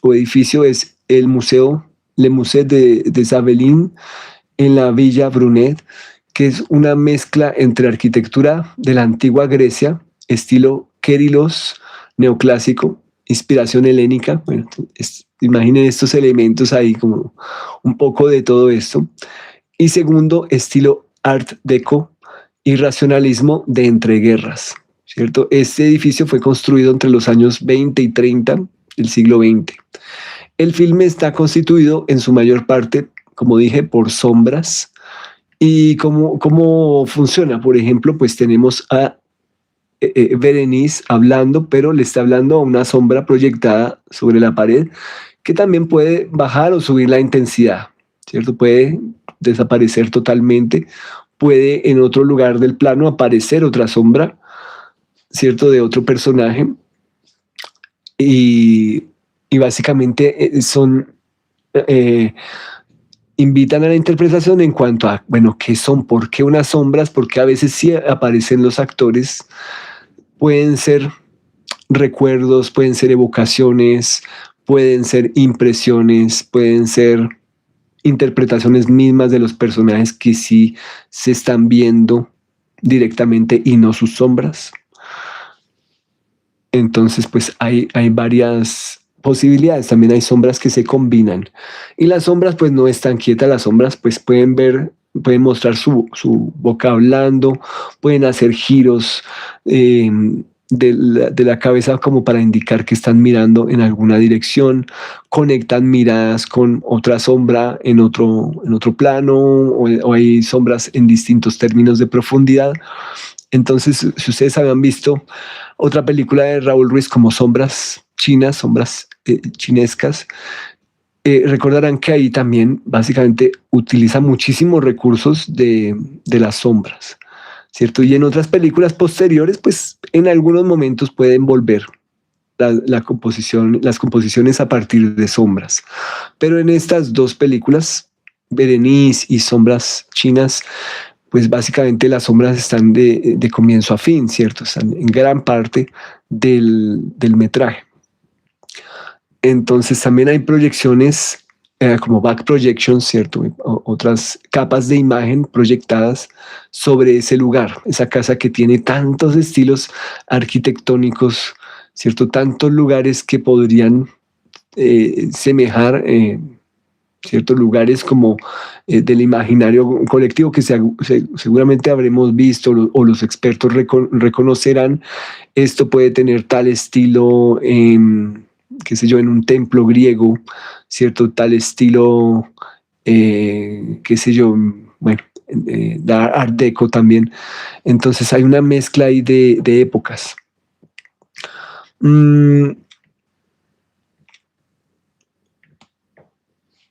o edificio es el museo, Le Musée de Zabelin en la Villa Brunet, que es una mezcla entre arquitectura de la antigua Grecia, estilo Kérilos neoclásico, inspiración helénica. Bueno, imaginen estos elementos ahí, como un poco de todo esto. Y segundo, estilo Art Deco y racionalismo de entreguerras, ¿cierto? Este edificio fue construido entre los años 20 y 30 del siglo XX. El filme está constituido en su mayor parte, como dije, por sombras. ¿Y cómo funciona? Por ejemplo, pues tenemos a Berenice hablando, pero le está hablando a una sombra proyectada sobre la pared que también puede bajar o subir la intensidad, ¿cierto? Puede desaparecer totalmente, puede en otro lugar del plano aparecer otra sombra, ¿cierto? De otro personaje. Y básicamente invitan a la interpretación en cuanto a, bueno, ¿qué son? ¿Por qué unas sombras? Porque a veces sí aparecen los actores, pueden ser recuerdos, pueden ser evocaciones, pueden ser impresiones, pueden ser interpretaciones mismas de los personajes que sí se están viendo directamente y no sus sombras. Entonces, pues hay varias posibilidades. También hay sombras que se combinan. Y las sombras, pues no están quietas. Las sombras, pues pueden mostrar su boca hablando, pueden hacer giros de la cabeza como para indicar que están mirando en alguna dirección, conectan miradas con otra sombra en otro plano, o hay sombras en distintos términos de profundidad. Entonces, si ustedes habían visto otra película de Raúl Ruiz como Sombras Chinas, Sombras Chinescas, recordarán que ahí también básicamente utiliza muchísimos recursos de las sombras, ¿cierto? Y en otras películas posteriores, pues en algunos momentos pueden volver la composición, las composiciones a partir de sombras. Pero en estas dos películas, Berenice y Sombras Chinas, pues básicamente las sombras están de comienzo a fin, ¿cierto? Están en gran parte del metraje. Entonces también hay proyecciones como back projections, ¿cierto? Otras capas de imagen proyectadas sobre ese lugar, esa casa que tiene tantos estilos arquitectónicos, ¿cierto? Tantos lugares que podrían semejar ciertos lugares como del imaginario colectivo que seguramente habremos visto o los expertos reconocerán. Esto puede tener tal estilo qué sé yo, en un templo griego, cierto, tal estilo, qué sé yo, bueno, Art Deco también. Entonces hay una mezcla ahí de épocas.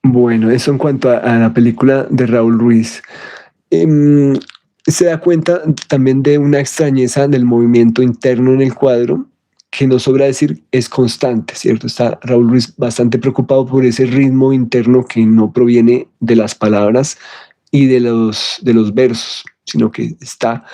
Bueno, eso en cuanto a la película de Raúl Ruiz. Se da cuenta también de una extrañeza del movimiento interno en el cuadro, que no sobra decir es constante, ¿cierto? Está Raúl Ruiz bastante preocupado por ese ritmo interno que no proviene de las palabras y de los versos, sino que está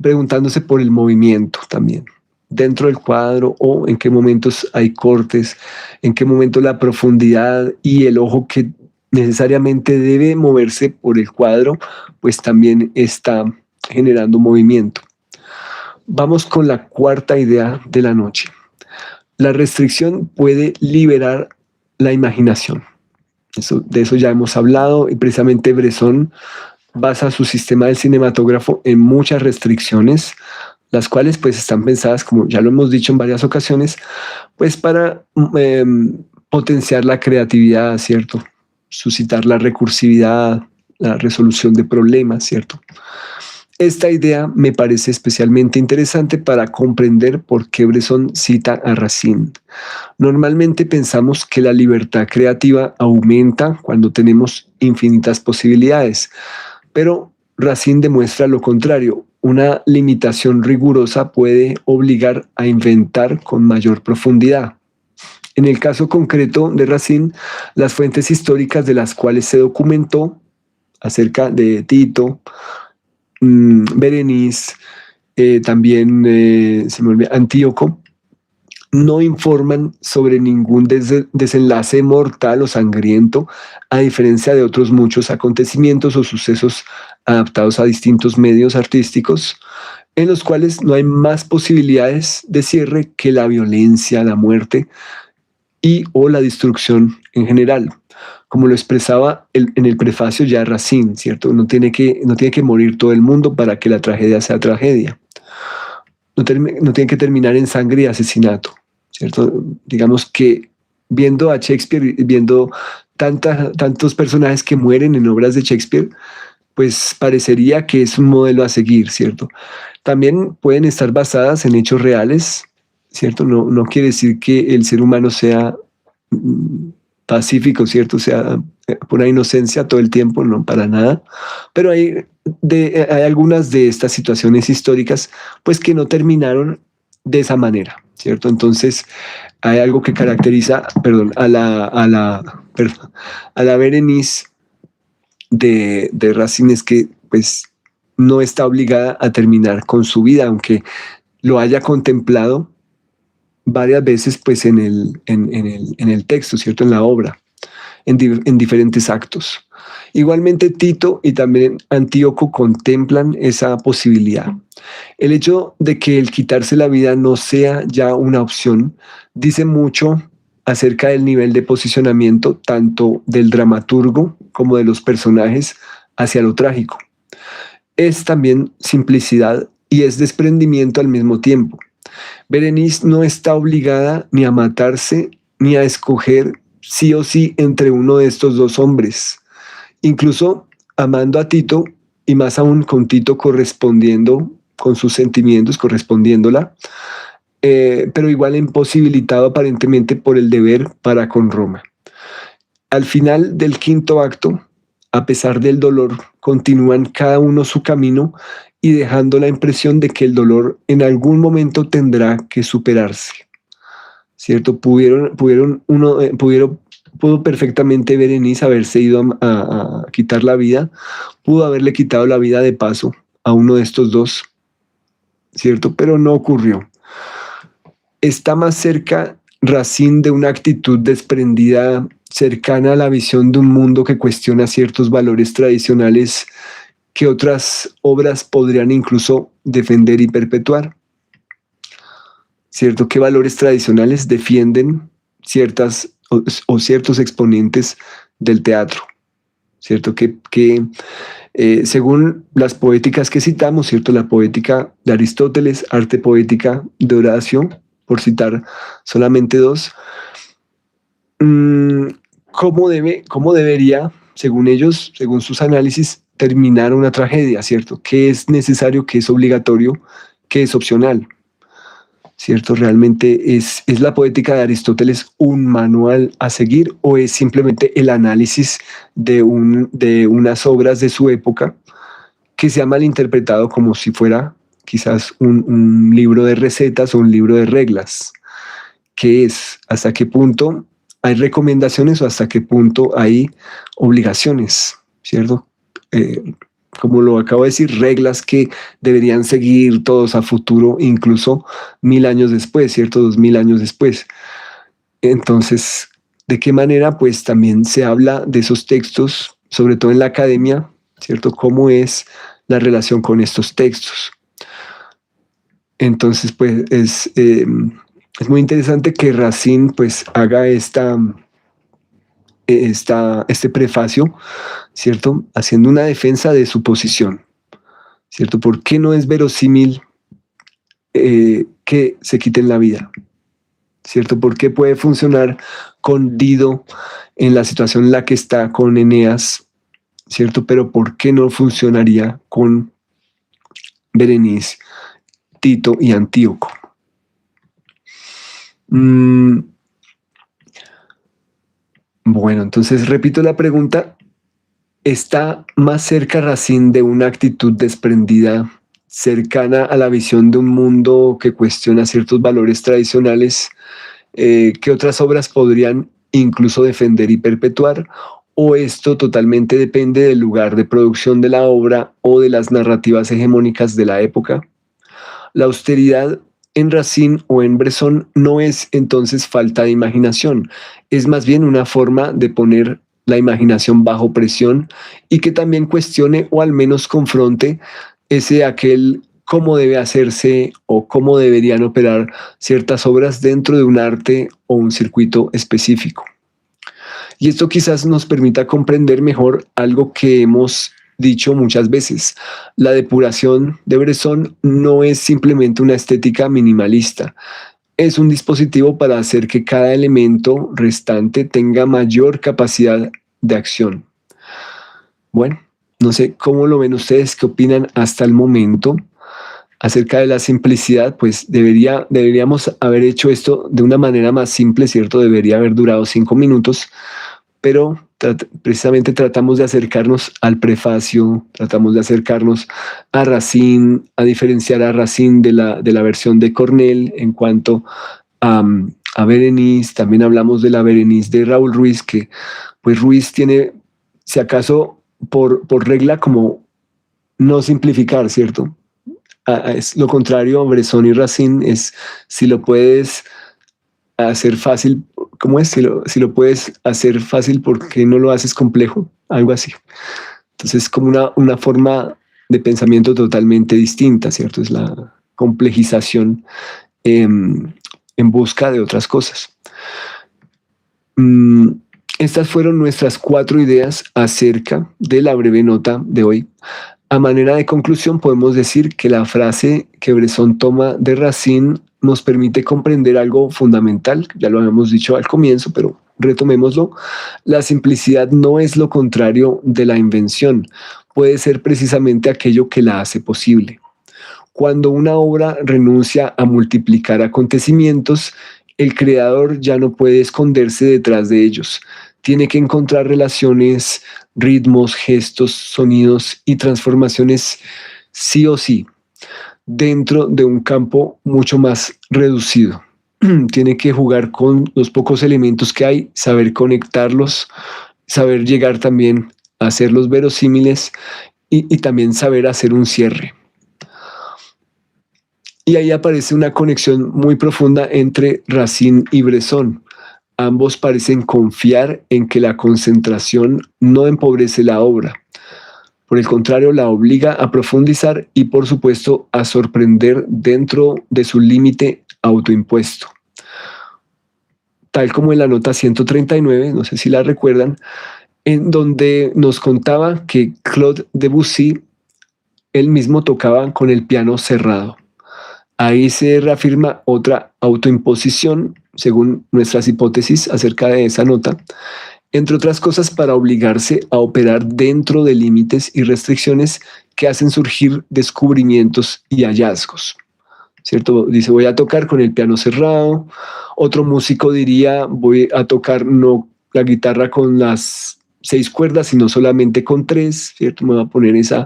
preguntándose por el movimiento también dentro del cuadro, o en qué momentos hay cortes, en qué momento la profundidad y el ojo que necesariamente debe moverse por el cuadro, pues también está generando movimiento. Vamos con la cuarta idea de la noche. La restricción puede liberar la imaginación. De eso ya hemos hablado, y precisamente Bresson basa su sistema del cinematógrafo en muchas restricciones, las cuales pues están pensadas, como ya lo hemos dicho en varias ocasiones, pues para potenciar la creatividad, ¿cierto? Suscitar la recursividad, la resolución de problemas, ¿cierto? Esta idea me parece especialmente interesante para comprender por qué Bresson cita a Racine. Normalmente pensamos que la libertad creativa aumenta cuando tenemos infinitas posibilidades, pero Racine demuestra lo contrario. Una limitación rigurosa puede obligar a inventar con mayor profundidad. En el caso concreto de Racine, las fuentes históricas de las cuales se documentó acerca de Tito, Berenice, también se me olvida, Antíoco, no informan sobre ningún desenlace mortal o sangriento, a diferencia de otros muchos acontecimientos o sucesos adaptados a distintos medios artísticos, en los cuales no hay más posibilidades de cierre que la violencia, la muerte y o la destrucción en general, como lo expresaba en el prefacio ya Racine, ¿cierto? No tiene que morir todo el mundo para que la tragedia sea tragedia. No tiene que terminar en sangre y asesinato, ¿cierto? Digamos que viendo a Shakespeare, viendo tantos personajes que mueren en obras de Shakespeare, pues parecería que es un modelo a seguir, ¿cierto? También pueden estar basadas en hechos reales, ¿cierto? No quiere decir que el ser humano sea pacífico, ¿cierto? Sea pura inocencia todo el tiempo, no, para nada. Pero hay algunas de estas situaciones históricas, pues que no terminaron de esa manera, ¿cierto? Entonces, hay algo que caracteriza, perdón, a la Berenice de Racine, es que, pues, no está obligada a terminar con su vida, aunque lo haya contemplado varias veces, pues, en el texto, ¿cierto? En la obra, en diferentes actos. Igualmente Tito y también Antíoco contemplan esa posibilidad. El hecho de que el quitarse la vida no sea ya una opción dice mucho acerca del nivel de posicionamiento tanto del dramaturgo como de los personajes hacia lo trágico. Es también simplicidad y es desprendimiento al mismo tiempo. Berenice no está obligada ni a matarse ni a escoger sí o sí entre uno de estos dos hombres. Incluso amando a Tito y más aún con Tito correspondiendo con sus sentimientos, correspondiéndola, pero igual imposibilitado aparentemente por el deber para con Roma. Al final del quinto acto, a pesar del dolor, continúan cada uno su camino y dejando la impresión de que el dolor en algún momento tendrá que superarse. ¿Cierto? Pudo perfectamente Berenice haberse ido a quitar la vida, pudo haberle quitado la vida de paso a uno de estos dos, ¿cierto? Pero no ocurrió. Está más cerca Racine de una actitud desprendida, cercana a la visión de un mundo que cuestiona ciertos valores tradicionales que otras obras podrían incluso defender y perpetuar. ¿Cierto? ¿Qué valores tradicionales defienden ciertas o ciertos exponentes del teatro? ¿Cierto? Según las poéticas que citamos, ¿cierto? La poética de Aristóteles, arte poética de Horacio, por citar solamente dos, ¿cómo debería, según ellos, según sus análisis, terminar una tragedia, ¿cierto? ¿Qué es necesario, qué es obligatorio, qué es opcional? ¿Cierto? ¿Realmente es la poética de Aristóteles un manual a seguir o es simplemente el análisis de unas obras de su época que se ha malinterpretado como si fuera quizás un libro de recetas o un libro de reglas? ¿Qué es? ¿Hasta qué punto hay recomendaciones o hasta qué punto hay obligaciones? ¿Cierto? Como lo acabo de decir, reglas que deberían seguir todos a futuro, incluso 1000 años después, ¿cierto? 2000 años después. Entonces, ¿de qué manera? Pues también se habla de esos textos, sobre todo en la academia, ¿cierto? ¿Cómo es la relación con estos textos? Entonces, pues es muy interesante que Racine pues haga este prefacio, ¿cierto? Haciendo una defensa de su posición, ¿cierto? ¿Por qué no es verosímil que se quiten la vida? ¿Cierto? ¿Por qué puede funcionar con Dido en la situación en la que está con Eneas? ¿Cierto? Pero ¿por qué no funcionaría con Berenice, Tito y Antíoco? Bueno, entonces repito la pregunta. ¿Está más cerca Racine de una actitud desprendida, cercana a la visión de un mundo que cuestiona ciertos valores tradicionales que otras obras podrían incluso defender y perpetuar? ¿O esto totalmente depende del lugar de producción de la obra o de las narrativas hegemónicas de la época? La austeridad en Racine o en Bresson no es entonces falta de imaginación, es más bien una forma de poner la imaginación bajo presión y que también cuestione o al menos confronte aquel cómo debe hacerse o cómo deberían operar ciertas obras dentro de un arte o un circuito específico. Y esto quizás nos permita comprender mejor algo que hemos dicho muchas veces. La depuración de Bresson no es simplemente una estética minimalista, es un dispositivo para hacer que cada elemento restante tenga mayor capacidad de acción. Bueno, no sé cómo lo ven ustedes, qué opinan hasta el momento acerca de la simplicidad. Pues deberíamos haber hecho esto de una manera más simple, ¿cierto? Debería haber durado 5 minutos, pero precisamente tratamos de acercarnos al prefacio, tratamos de acercarnos a Racine, a diferenciar a Racine de la versión de Cornell en cuanto a Berenice. También hablamos de la Berenice de Raúl Ruiz, que pues Ruiz tiene, si acaso por regla, como no simplificar, ¿cierto? Es lo contrario a Bresson y Racine, es si lo puedes hacer fácil, ¿cómo es? Si lo puedes hacer fácil, ¿por qué no lo haces complejo? Algo así. Entonces, como una forma de pensamiento totalmente distinta, ¿cierto? Es la complejización en busca de otras cosas. Estas fueron nuestras 4 ideas acerca de la breve nota de hoy. A manera de conclusión, podemos decir que la frase que Bresson toma de Racine nos permite comprender algo fundamental, ya lo habíamos dicho al comienzo, pero retomémoslo. La simplicidad no es lo contrario de la invención, puede ser precisamente aquello que la hace posible. Cuando una obra renuncia a multiplicar acontecimientos, el creador ya no puede esconderse detrás de ellos. Tiene que encontrar relaciones, ritmos, gestos, sonidos y transformaciones sí o sí, dentro de un campo mucho más reducido. Tiene que jugar con los pocos elementos que hay, saber conectarlos, saber llegar también a hacerlos verosímiles y también saber hacer un cierre. Y ahí aparece una conexión muy profunda entre Racine y Bresson. Ambos parecen confiar en que la concentración no empobrece la obra. Por el contrario, la obliga a profundizar y, por supuesto, a sorprender dentro de su límite autoimpuesto. Tal como en la nota 139, no sé si la recuerdan, en donde nos contaba que Claude Debussy, él mismo tocaba con el piano cerrado. Ahí se reafirma otra autoimposición, según nuestras hipótesis acerca de esa nota, entre otras cosas para obligarse a operar dentro de límites y restricciones que hacen surgir descubrimientos y hallazgos. ¿Cierto? Dice, voy a tocar con el piano cerrado. Otro músico diría, voy a tocar no la guitarra con las 6 cuerdas, sino solamente con 3, ¿cierto? Me va a poner esa,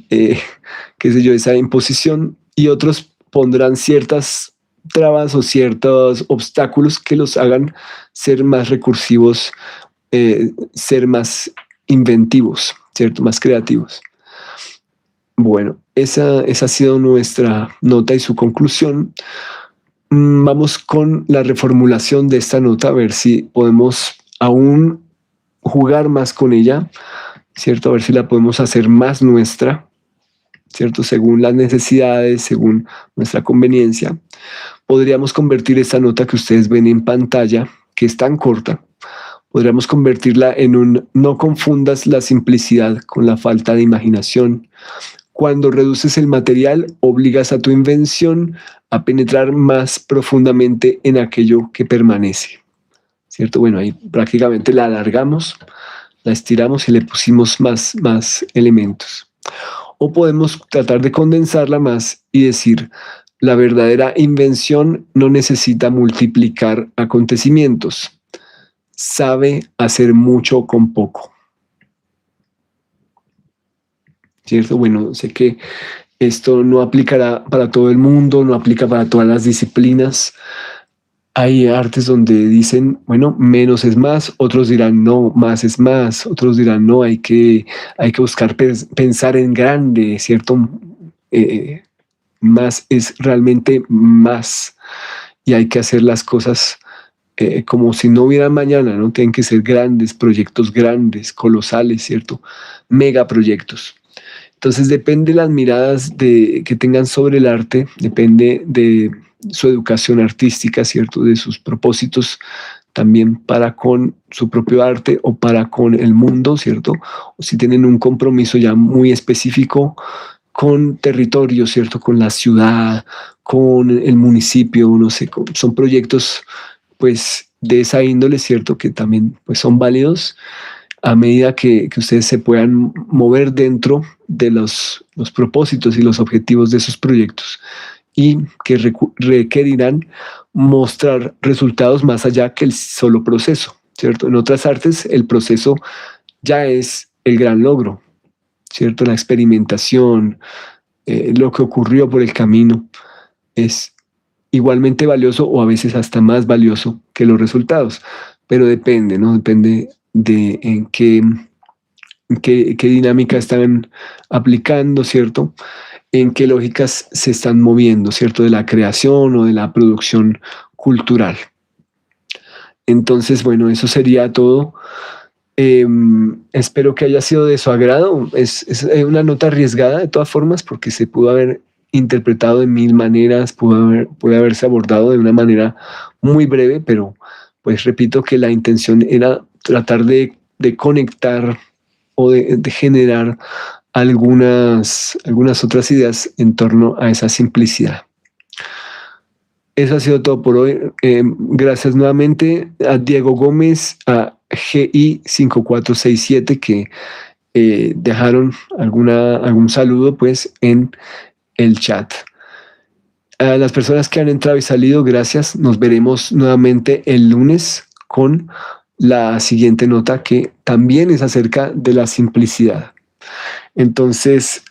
qué sé yo, esa imposición. Y otros pondrán ciertas trabas o ciertos obstáculos que los hagan ser más recursivos, ser más inventivos, ¿cierto? Más creativos. Bueno, esa ha sido nuestra nota y su conclusión. Vamos con la reformulación de esta nota, a ver si podemos aún jugar más con ella, ¿cierto? A ver si la podemos hacer más nuestra, ¿cierto? Según las necesidades, según nuestra conveniencia. Podríamos convertir esta nota que ustedes ven en pantalla, que es tan corta, podríamos convertirla en un no confundas la simplicidad con la falta de imaginación. Cuando reduces el material, obligas a tu invención a penetrar más profundamente en aquello que permanece, ¿cierto? Bueno, ahí prácticamente la alargamos, la estiramos y le pusimos más elementos. O podemos tratar de condensarla más y decir, la verdadera invención no necesita multiplicar acontecimientos, sabe hacer mucho con poco. ¿Cierto? Bueno, sé que esto no aplicará para todo el mundo, no aplica para todas las disciplinas. Hay artes donde dicen, bueno, menos es más, otros dirán, no, más es más, otros dirán, no, hay que buscar pensar en grande, ¿cierto? Más es realmente más y hay que hacer las cosas como si no hubiera mañana, ¿no? Tienen que ser grandes, proyectos grandes, colosales, ¿cierto? Megaproyectos. Entonces depende de las miradas que tengan sobre el arte, depende de su educación artística, ¿cierto? De sus propósitos también para con su propio arte o para con el mundo, ¿cierto? O si tienen un compromiso ya muy específico con territorio, ¿cierto? Con la ciudad, con el municipio, no sé, son proyectos pues de esa índole, ¿cierto? Que también pues son válidos a medida que ustedes se puedan mover dentro de los propósitos y los objetivos de esos proyectos y que requerirán mostrar resultados más allá que el solo proceso, ¿cierto? En otras artes el proceso ya es el gran logro, ¿cierto? La experimentación, lo que ocurrió por el camino es igualmente valioso o a veces hasta más valioso que los resultados, pero depende, ¿no? Depende de en qué dinámica están aplicando, ¿cierto? En qué lógicas se están moviendo, ¿cierto? De la creación o de la producción cultural. Entonces, bueno, eso sería todo. Espero que haya sido de su agrado. Es una nota arriesgada de todas formas porque se pudo haber interpretado de 1000 maneras, puede haberse abordado de una manera muy breve, pero pues repito que la intención era tratar de conectar o de generar algunas otras ideas en torno a esa simplicidad. Eso ha sido todo por hoy. Gracias nuevamente a Diego Gómez, a GI5467 que dejaron algún saludo pues en el chat. A las personas que han entrado y salido, gracias. Nos veremos nuevamente el lunes con la siguiente nota que también es acerca de la simplicidad. Entonces,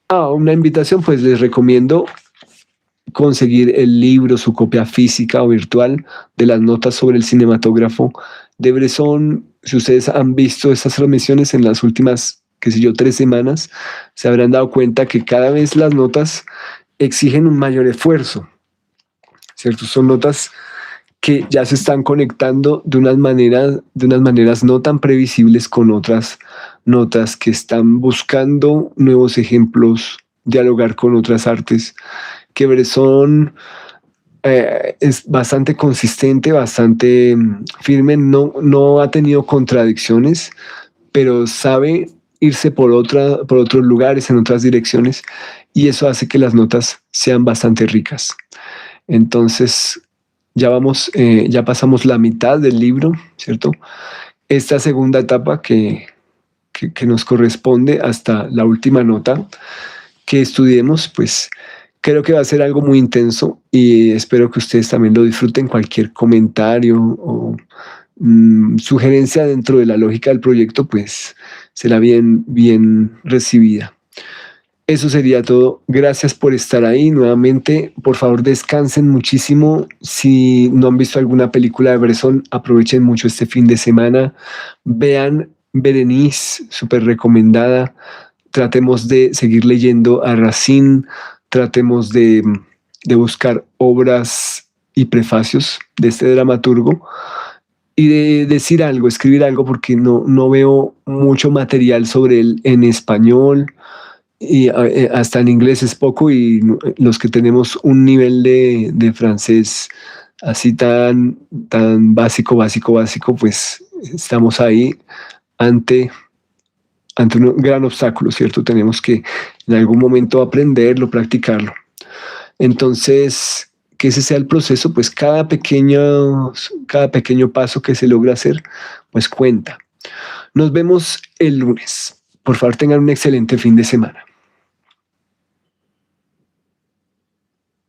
una invitación, pues les recomiendo conseguir el libro, su copia física o virtual de las notas sobre el cinematógrafo de Bresson. Si ustedes han visto estas transmisiones en las últimas, 3 semanas, se habrán dado cuenta que cada vez las notas exigen un mayor esfuerzo, ¿cierto? Son notas que ya se están conectando de unas maneras no tan previsibles con otras notas que están buscando nuevos ejemplos, dialogar con otras artes, que Bresson es bastante consistente, bastante firme, no ha tenido contradicciones, pero sabe irse por otros lugares, en otras direcciones, y eso hace que las notas sean bastante ricas. Entonces, ya pasamos la mitad del libro, ¿cierto? Esta segunda etapa que nos corresponde hasta la última nota que estudiemos, pues creo que va a ser algo muy intenso y espero que ustedes también lo disfruten. Cualquier comentario o sugerencia dentro de la lógica del proyecto, pues será bien recibida. Eso sería todo. Gracias por estar ahí nuevamente. Por favor, descansen muchísimo. Si no han visto alguna película de Bresson, aprovechen mucho este fin de semana. Vean Berenice, súper recomendada. Tratemos de seguir leyendo a Racine. Tratemos de buscar obras y prefacios de este dramaturgo y de decir algo, escribir algo, porque no veo mucho material sobre él en español. Y hasta en inglés es poco, y los que tenemos un nivel de francés así tan básico, pues estamos ahí ante un gran obstáculo, ¿cierto? Tenemos que en algún momento aprenderlo, practicarlo. Entonces, que ese sea el proceso, pues cada pequeño paso que se logra hacer, pues cuenta. Nos vemos el lunes. Por favor, tengan un excelente fin de semana.